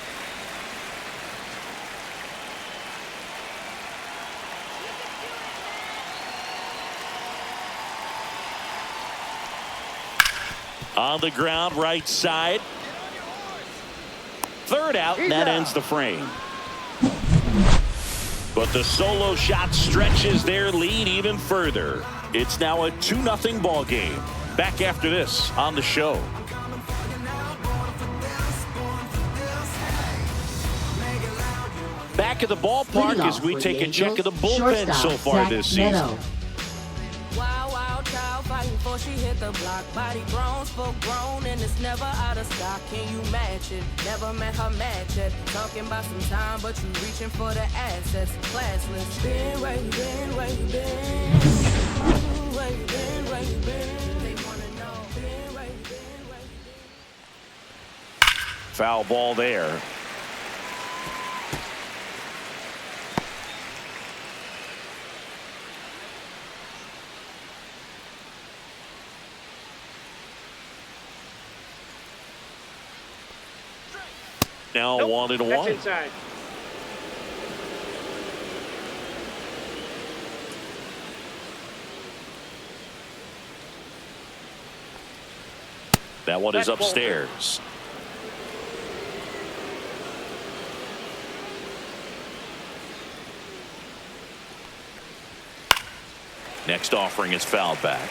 On the ground, right side. Third out, and that ends the frame. But the solo shot stretches their lead even further. It's now a 2-0 ball game. Back after this on the show. Back at the ballpark as we take a check of the bullpen so far this season. Wild child fighting for she hit the block. Body grown, full grown, and it's never out of stock. Can you match it? Never met her match it. Talking about some time, but you reaching for the assets. Classless. Been where you been, where you been. Where you been, where you been. They wanna know. Been where you been, where you been. Foul ball there. Now Nope. 1-1. That's inside. That one is That's ball upstairs. Next offering is fouled back.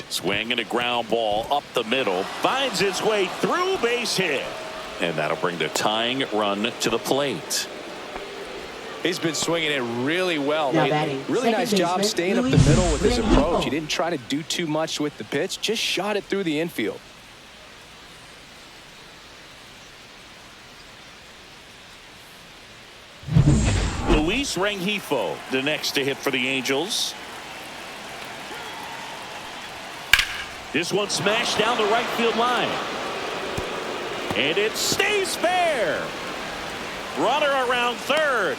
Swing and a ground ball up the middle. Finds its way through, base hit. And that'll bring the tying run to the plate. He's been swinging it really well Now lately. batting, Really nice second job baseman, staying up the Luis middle with his Rengifo. approach. He didn't try to do too much with the pitch, just shot it through the infield. Luis Rengifo, the next to hit for the Angels. This one smashed down the right field line. And it stays fair. Runner around third.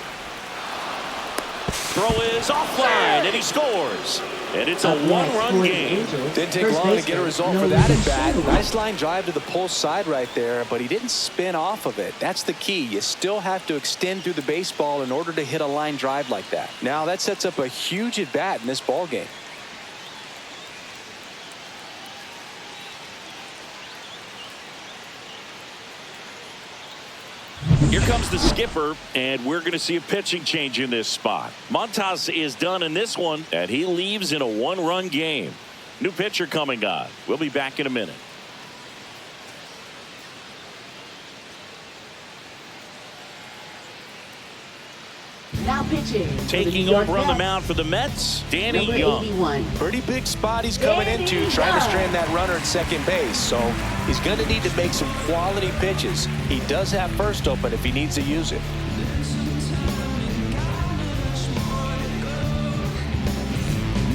Throw is offline, and he scores. And it's a one-run game. Didn't take long to get a result for that at bat. Nice line drive to the pull side right there, but he didn't spin off of it. That's the key. You still have to extend through the baseball in order to hit a line drive like that. Now that sets up a huge at bat in this ball game. Here comes the skipper, and we're going to see a pitching change in this spot. Montas is done in this one, and he leaves in a one-run game. New pitcher coming on. We'll be back in a minute. Now pitching. for the Taking New York over on the Mets, mound for the Mets, Danny number Young. 81. Pretty big spot he's coming into, trying to strand that runner at second base. So he's going to need to make some quality pitches. He does have first open if he needs to use it.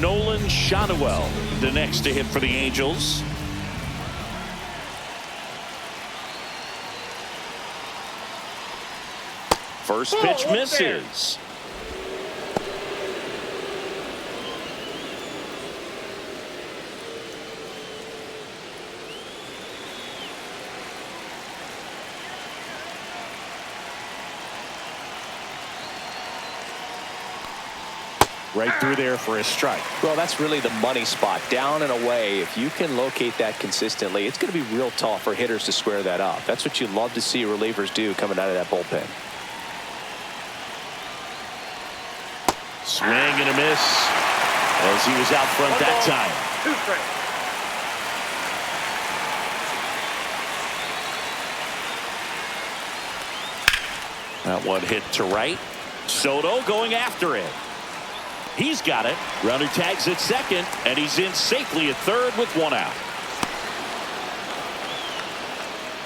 Nolan Shotwell, the next to hit for the Angels. First pitch misses. Right through there for a strike. Well, that's really the money spot, down and away. If you can locate that consistently, it's going to be real tough for hitters to square that up. That's what you love to see relievers do coming out of that bullpen. Swing and a miss as he was out front that time. 2 strikes. That one hit to right. Soto going after it. He's got it. Runner tags at second, and he's in safely at third with one out.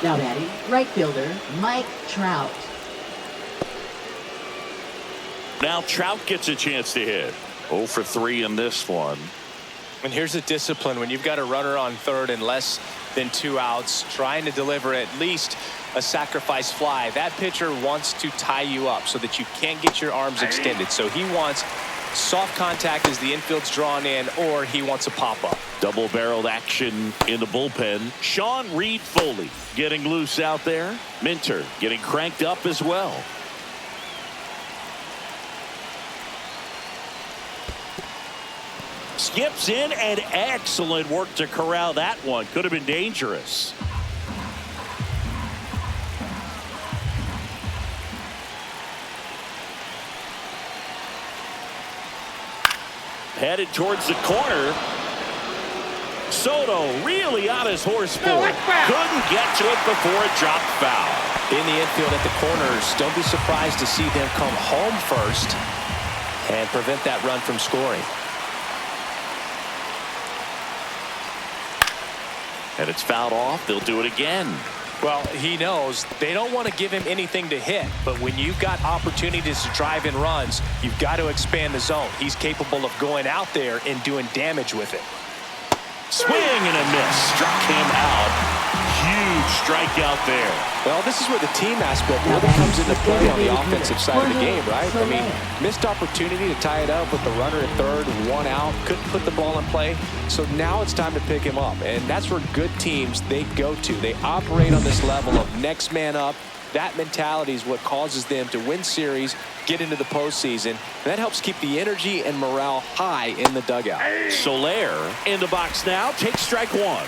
Now batting, right fielder, Mike Trout. Now Trout gets a chance to hit. 0 for 3 in this one. And here's the discipline when you've got a runner on third and less than 2 outs, trying to deliver at least a sacrifice fly. That pitcher wants to tie you up so that you can't get your arms extended. So he wants soft contact as the infield's drawn in, or he wants a pop-up. Double-barreled action in the bullpen. Sean Reed Foley getting loose out there. Minter getting cranked up as well. Skips in, and excellent work to corral that one. Could have been dangerous. headed towards the corner. Soto really on his horse for it. Couldn't get to it before it dropped foul. In the infield at the corners, don't be surprised to see them come home first and prevent that run from scoring. And it's fouled off. They'll do it again. Well, he knows they don't want to give him anything to hit, but when you've got opportunities to drive in runs, you've got to expand the zone. He's capable of going out there and doing damage with it. Swing and a miss. Struck him out. Huge strikeout there. Well, this is where the team aspect really comes into play on the offensive side of the game, right? I mean, missed opportunity to tie it up with the runner at third, one out, couldn't put the ball in play. So now it's time to pick him up, and that's where good teams, they go to. They operate on this level of next man up. That mentality is what causes them to win series, get into the postseason. And that helps keep the energy and morale high in the dugout. Soler in the box now. Takes strike one.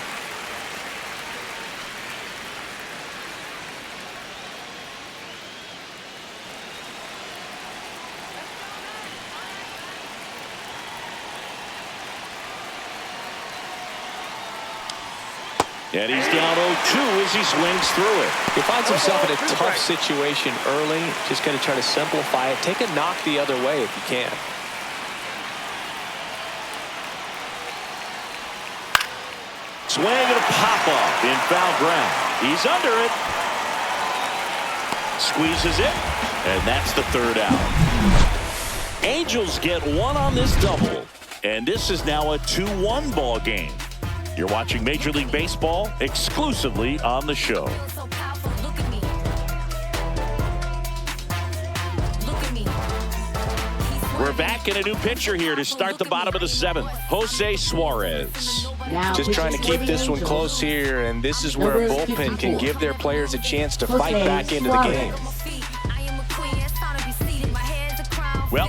And he's down 0-2 as he swings through it. He finds himself in a tough situation early. Just going to try to simplify it. Take a knock the other way if you can. Swing and a pop-up in foul ground. He's under it. Squeezes it. And that's the third out. Angels get one on this double. And this is now a 2-1 ball game. You're watching Major League Baseball exclusively on the show. We're back in a new pitcher here to start the bottom of the seventh. Jose Suarez. Just trying to keep this one close here, and this is where a bullpen can give their players a chance to fight back into the game. Well,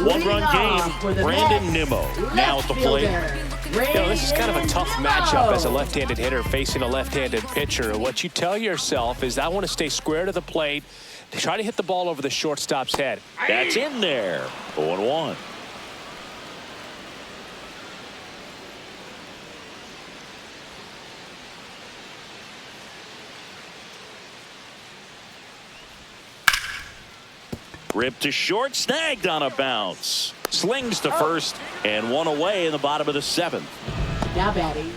one-run game. Brandon Nimmo now at the plate. You know, this is kind of a tough matchup as a left-handed hitter facing a left-handed pitcher. What you tell yourself is, I want to stay square to the plate, try to hit the ball over the shortstop's head. That's in there. 0-1. Rip to short, snagged on a bounce. Slings to first, and one away in the bottom of the seventh. Now batting,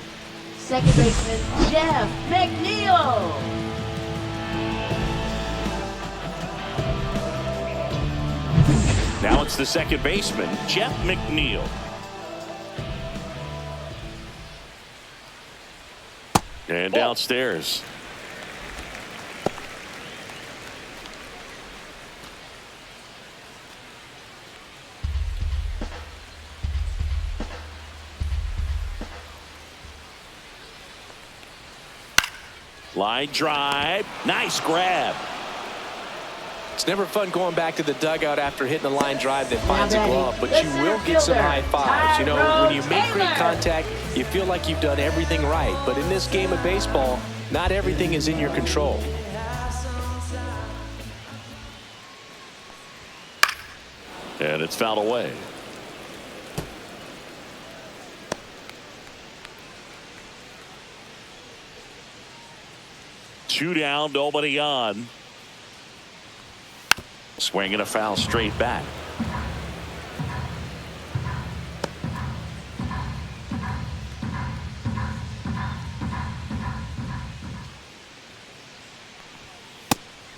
second baseman Jeff McNeil. Now it's the second baseman, Jeff McNeil. And downstairs. Line drive. Nice grab. It's never fun going back to the dugout after hitting a line drive that finds a glove, but you will get some high fives. You know, when you make great contact, you feel like you've done everything right. But in this game of baseball, not everything is in your control. And it's fouled away. Two down, nobody on. Swinging a foul straight back.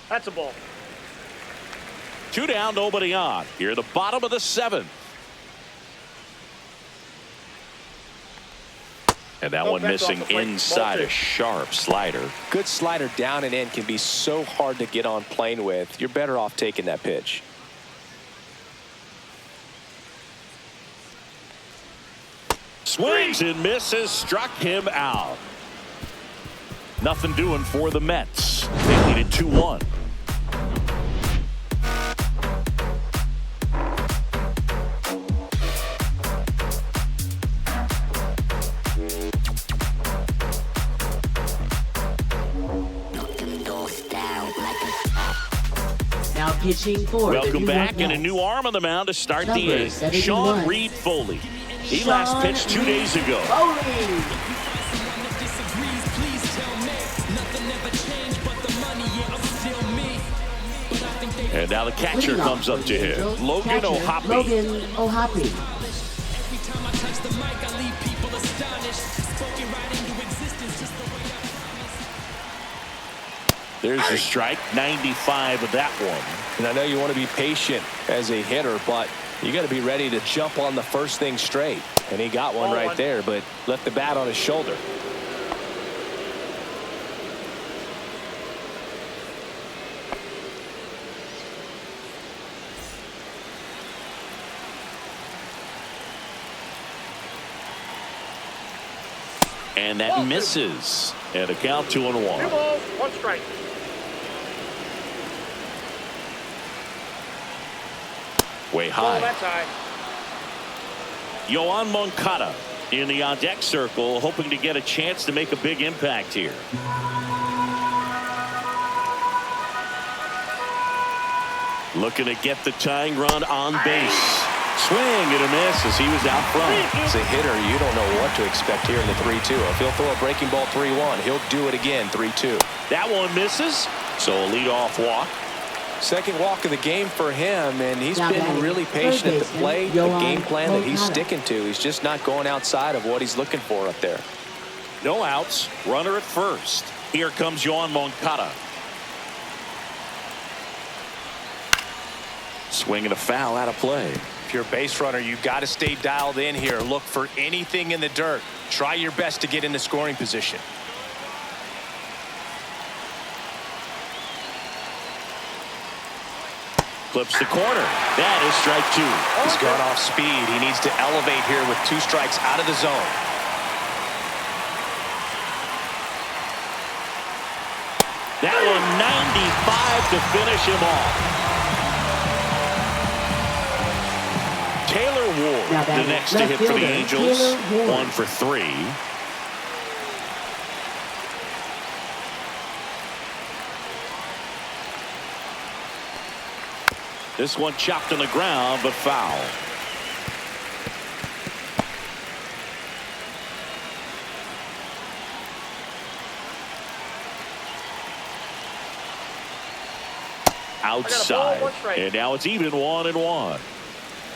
That's a ball. Two down, nobody on. Here at the bottom of the seventh. And that one missing inside a sharp slider. Good slider down and in can be so hard to get on plane with. You're better off taking that pitch. Swings and misses, struck him out. Nothing doing for the Mets. They lead it 2-1. Now pitching for Welcome back, and a new arm on the mound to start the eighth. Sean Reed-Foley. He last pitched 2 days ago. And now the catcher comes up to him. Logan O'Hoppe. There's a strike, 95 of that one. And I know you want to be patient as a hitter, but you got to be ready to jump on the first thing straight. And he got one right there, but left the bat on his shoulder. And that misses. And a count 2-1. 2 balls, 1 strike. Way high. Oh, that's high. Yoan Moncada in the on-deck circle, hoping to get a chance to make a big impact here. Looking to get the tying run on base. Swing and a miss as he was out front. As a hitter, you don't know what to expect here in the 3-2. If he'll throw a breaking ball 3-1, he'll do it again 3-2. That one misses, so a leadoff walk. Second walk of the game for him, and he's been really patient at the plate. The game plan that he's sticking to. He's just not going outside of what he's looking for up there. No outs, runner at first. Here comes Yoan Moncada. Swing and a foul out of play. If you're a base runner, you've got to stay dialed in here. Look for anything in the dirt. Try your best to get in the scoring position. Clips the corner. That is strike 2. He's gone off speed. He needs to elevate here with 2 strikes out of the zone. That one 95 to finish him off. Taylor Ward, the next to hit for the Angels. 1 for 3. This one chopped on the ground, but foul. Outside. And now it's even 1-1.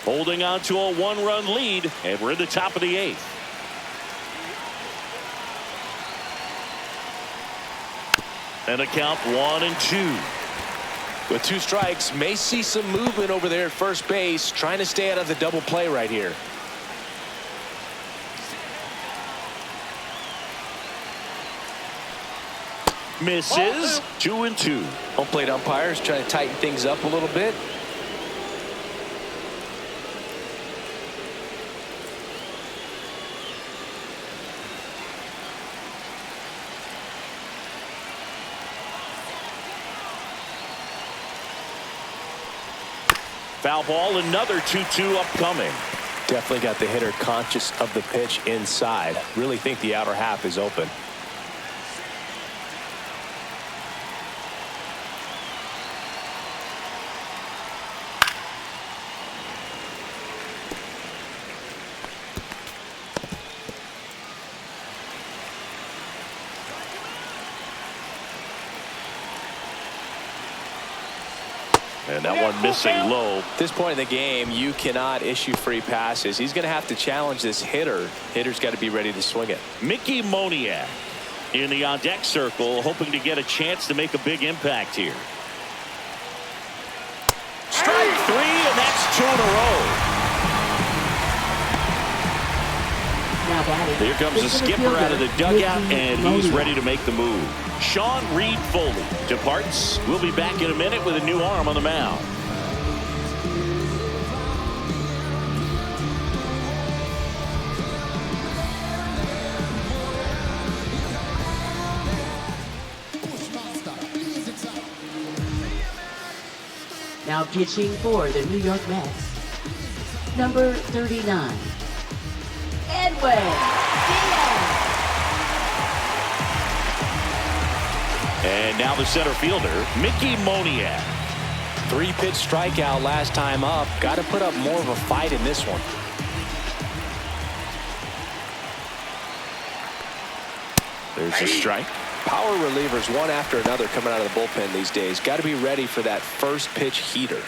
Holding on to a 1-run lead, and we're in the top of the 8th. And a count 1-2. With 2 strikes, may see some movement over there at first base, trying to stay out of the double play right here. Misses. 2-2. Home plate umpires trying to tighten things up a little bit. Foul ball, another 2-2 upcoming. Definitely got the hitter conscious of the pitch inside. Really think the outer half is open. And that one missing low. At this point in the game, you cannot issue free passes. He's going to have to challenge this hitter. Hitter's got to be ready to swing it. Mickey Moniak in the on-deck circle, hoping to get a chance to make a big impact here. Strike 3, and that's 2 in a row. Here comes the skipper out of the dugout, and he's ready to make the move. Sean Reed-Foley departs. We'll be back in a minute with a new arm on the mound. Now pitching for the New York Mets, number 39, Edwin. And now the center fielder, Mickey Moniak. 3-pitch strikeout last time up. Got to put up more of a fight in this one. There's a strike. Power relievers one after another coming out of the bullpen these days. Got to be ready for that first pitch heater.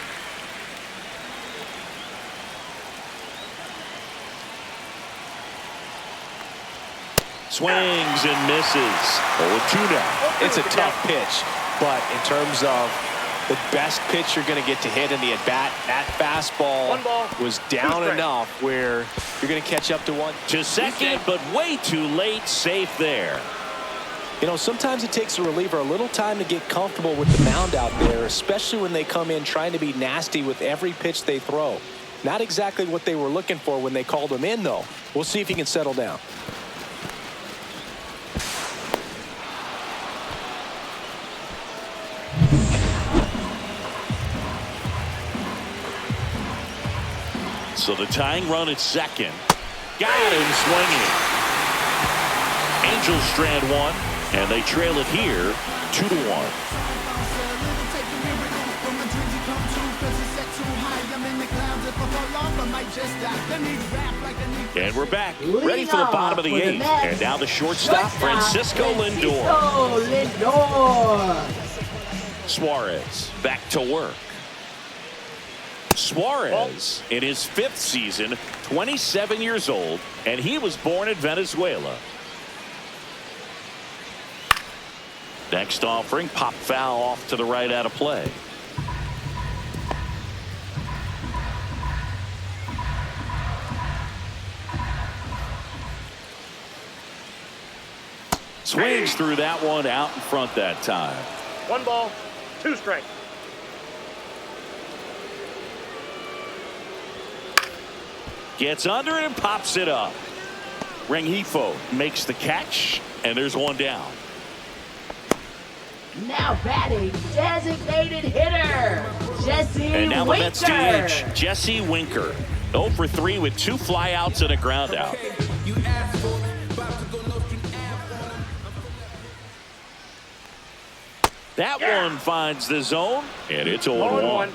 Swings and misses. 0-2 now. It's a tough pitch, but in terms of the best pitch you're going to get to hit in the at-bat, that fastball was down enough where you're going to catch up to one. To second, but way too late. Safe there. You know, sometimes it takes a reliever a little time to get comfortable with the mound out there, especially when they come in trying to be nasty with every pitch they throw. Not exactly what they were looking for when they called him in, though. We'll see if he can settle down. So the tying run at second. Got him swinging. Angels strand one, and they trail it here 2-1. And we're back, ready for the bottom of the 8th. And now the shortstop, Francisco Lindor. Suarez back to work. Suarez in his 5th season, 27 years old, and he was born in Venezuela. Next offering, pop foul off to the right out of play. Swings through that one, out in front that time. 1 ball, 2 strikes. Gets under it and pops it up. Rengifo makes the catch, and there's one down. Now batting, designated hitter, Jesse Winker. And now the Mets DH, Jesse Winker. 0 for 3 with 2 flyouts and a ground out. That one finds the zone, and it's 0-1.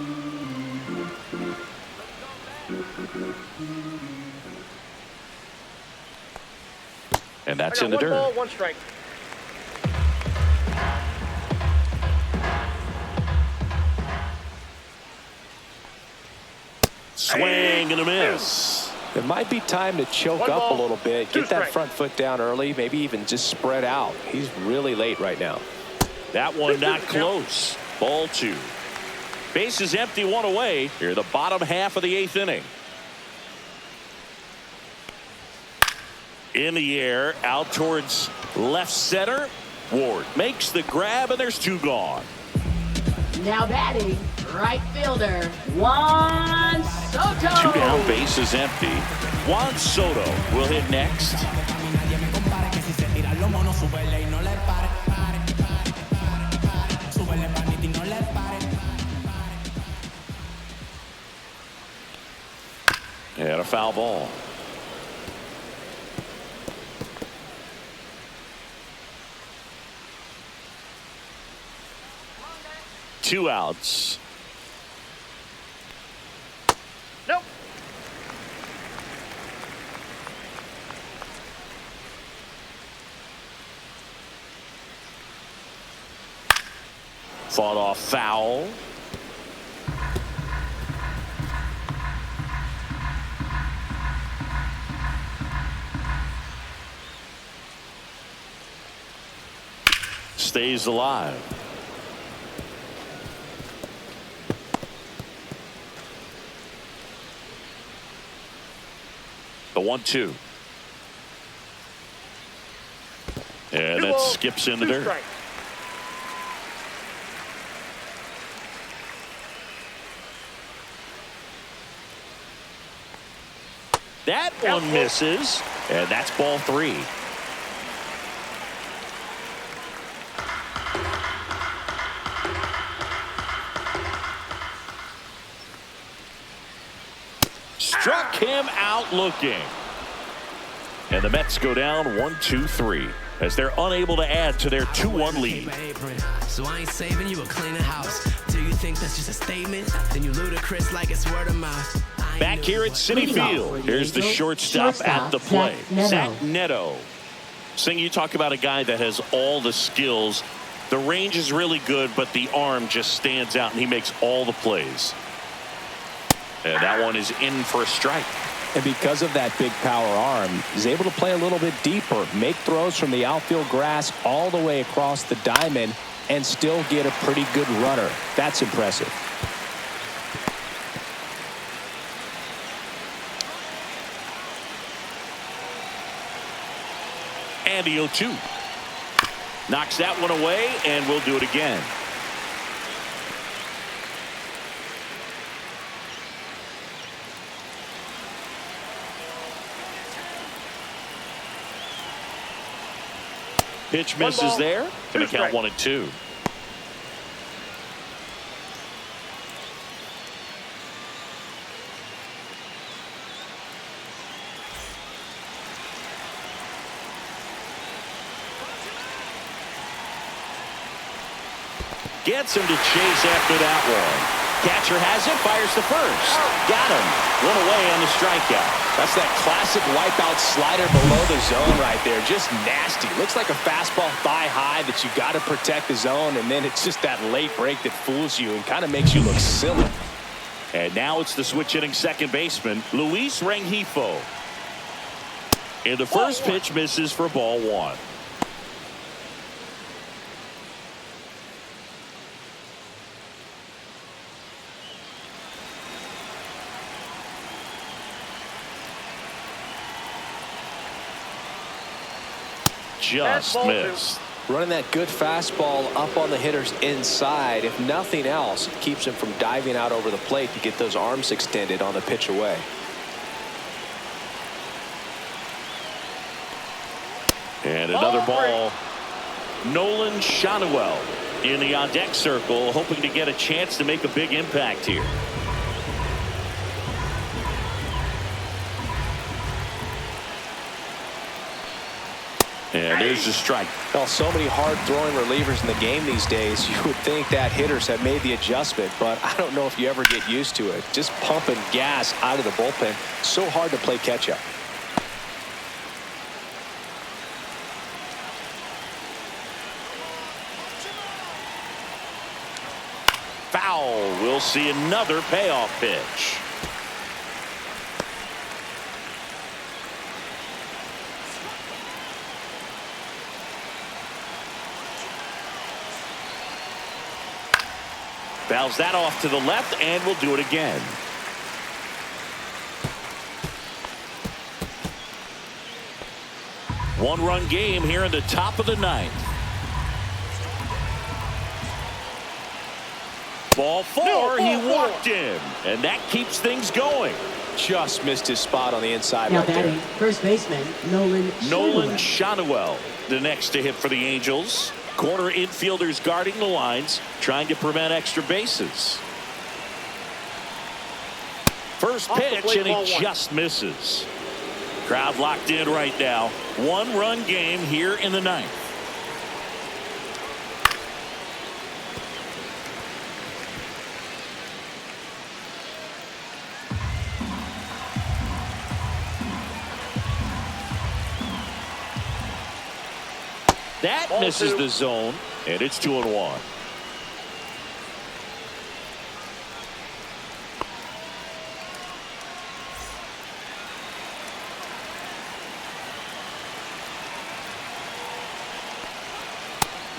And that's in the dirt. 1 ball, 1 strike. Swing and a miss. It might be time to choke up a little bit, get that front foot down early, maybe even just spread out. He's really late right now. That one not close. Ball 2. Bases empty, 1 away. Here the bottom half of the 8th inning. In the air, out towards left center. Ward makes the grab, and there's 2 gone. Now batting, right fielder, Juan Soto. 2 down, bases empty. Juan Soto will hit next. And a foul ball. Two outs. Nope. Fought off foul. Stays alive. The 1-2. And that skips in the dirt. Strike. That one misses, and that's ball 3. Struck him out looking. And the Mets go down 1-2-3. as they're unable to add to their 2-1 lead. So I ain't saving you a cleaner house. Do you think that's just a statement? Then you ludicrous like it's word of mouth. Back here at Citi Field, here's the shortstop at the plate, Zach Neto. Sing, you talk about a guy that has all the skills. The range is really good, but the arm just stands out, and he makes all the plays. And that one is in for a strike. And because of that big power arm, he's able to play a little bit deeper, make throws from the outfield grass all the way across the diamond, and still get a pretty good runner. That's impressive. And the 0-2. Knocks that one away, and we'll do it again. Pitch misses there. Going to count 1-2. Gets him to chase after that one. Catcher has it, fires to first. Got him. One away on the strikeout. That's that classic wipeout slider below the zone right there. Just nasty. Looks like a fastball thigh high that you got to protect the zone, and then it's just that late break that fools you and kind of makes you look silly. And now it's the switch hitting second baseman, Luis Rengifo. And the first pitch misses for ball one. Just missed. Running that good fastball up on the hitter's inside. If nothing else, it keeps him from diving out over the plate to get those arms extended on the pitch away. And another ball. Nolan Shanuel in the on-deck circle, hoping to get a chance to make a big impact here. And there's the strike. Well, so many hard-throwing relievers in the game these days. You would think that hitters have made the adjustment, but I don't know if you ever get used to it. Just pumping gas out of the bullpen. So hard to play catch-up. Foul. We'll see another payoff pitch. Fouls that off to the left, and we'll do it again. One-run game here in the top of the ninth. Ball four, he walked in, and that keeps things going. Just missed his spot on the inside now right there. batting, first baseman, Nolan Shanuel, the next to hit for the Angels. Corner infielders guarding the lines, trying to prevent extra bases. First pitch, and he just misses. Crowd locked in right now. One-run game here in the ninth. That misses the zone, and it's 2-1.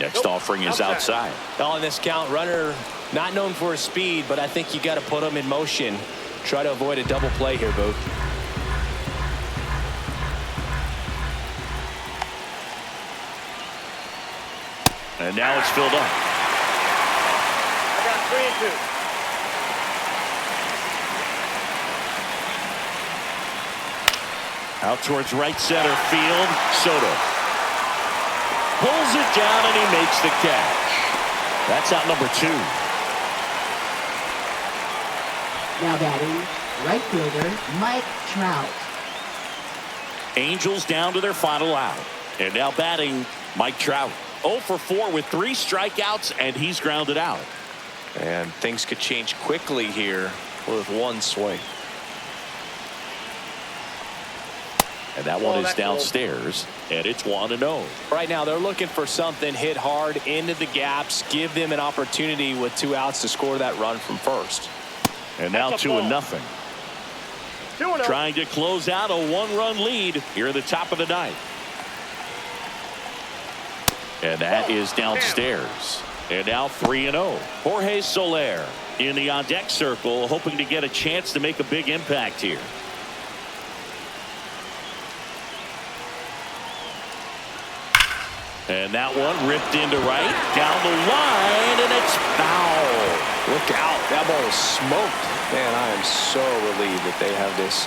Next offering is outside. On this count, runner not known for his speed, but I think you got to put him in motion. Try to avoid a double play here, Boog. And now it's filled up. I got 3-2. Out towards right center field. Soto pulls it down, and he makes the catch. That's out number 2. Now batting, right fielder, Mike Trout. Angels down to their final out. And now batting Mike Trout. 0 for 4 with 3 strikeouts, and he's grounded out. And things could change quickly here with one swing. And that one is downstairs, and it's 1-0. Right now, they're looking for something, hit hard into the gaps, give them an opportunity with 2 outs to score that run from first. And now 2-0. Trying to close out a 1-run lead here at the top of the ninth. And that is downstairs. And now 3-0. Jorge Soler in the on-deck circle, hoping to get a chance to make a big impact here. And that one ripped into right, down the line, and it's foul. Look out. That ball is smoked. Man, I am so relieved that they have this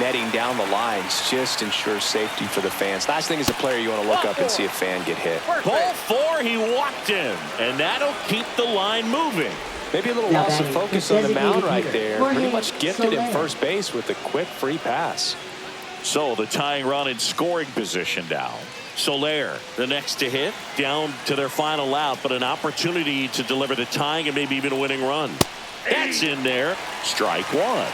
netting down the lines. Just ensures safety for the fans. Last thing as a player, you want to look up and see a fan get hit. Ball 4, he walked him, and that'll keep the line moving. Maybe a little loss of focus on the mound right there. Pretty much gifted in first base with a quick free pass. So the tying run in scoring position now. Soler, the next to hit, down to their final out, but an opportunity to deliver the tying and maybe even a winning run. That's in there. Strike 1.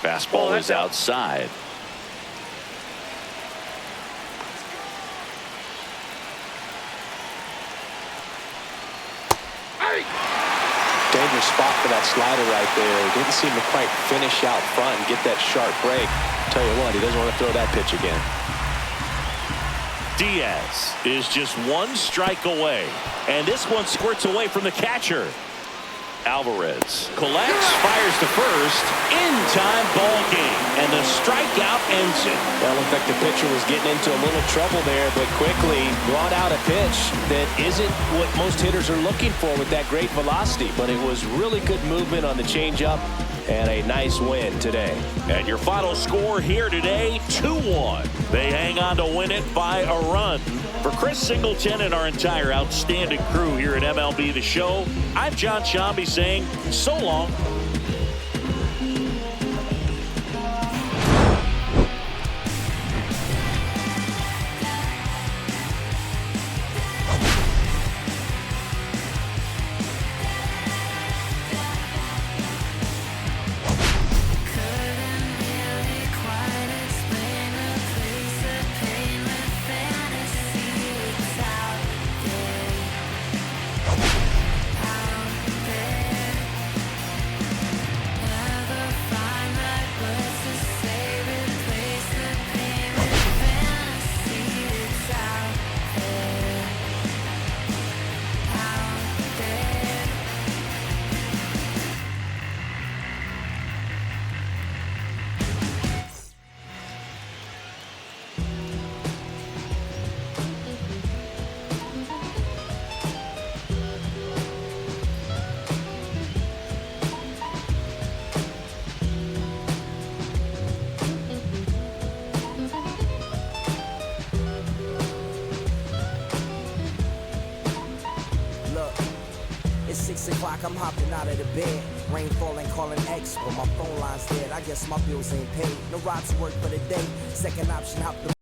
Fastball is outside. Dangerous spot for that slider right there. Didn't seem to quite finish out front and get that sharp break. Tell you what, he doesn't want to throw that pitch again. Diaz is just 1 strike away, and this one squirts away from the catcher. Alvarez collects, fires to first, in time, ball game, and the strikeout ends it. Well, looked like the pitcher was getting into a little trouble there, but quickly brought out a pitch that isn't what most hitters are looking for with that great velocity, but it was really good movement on the changeup and a nice win today. And your final score here today, 2-1. They hang on to win it by a run. For Chris Singleton and our entire outstanding crew here at MLB The Show, I'm John Shambi saying so long. It's 6 o'clock, I'm hopping out of the bed. Rain falling, calling X, but my phone line's dead. I guess my bills ain't paid. No ride to work for the day. Second option, hop the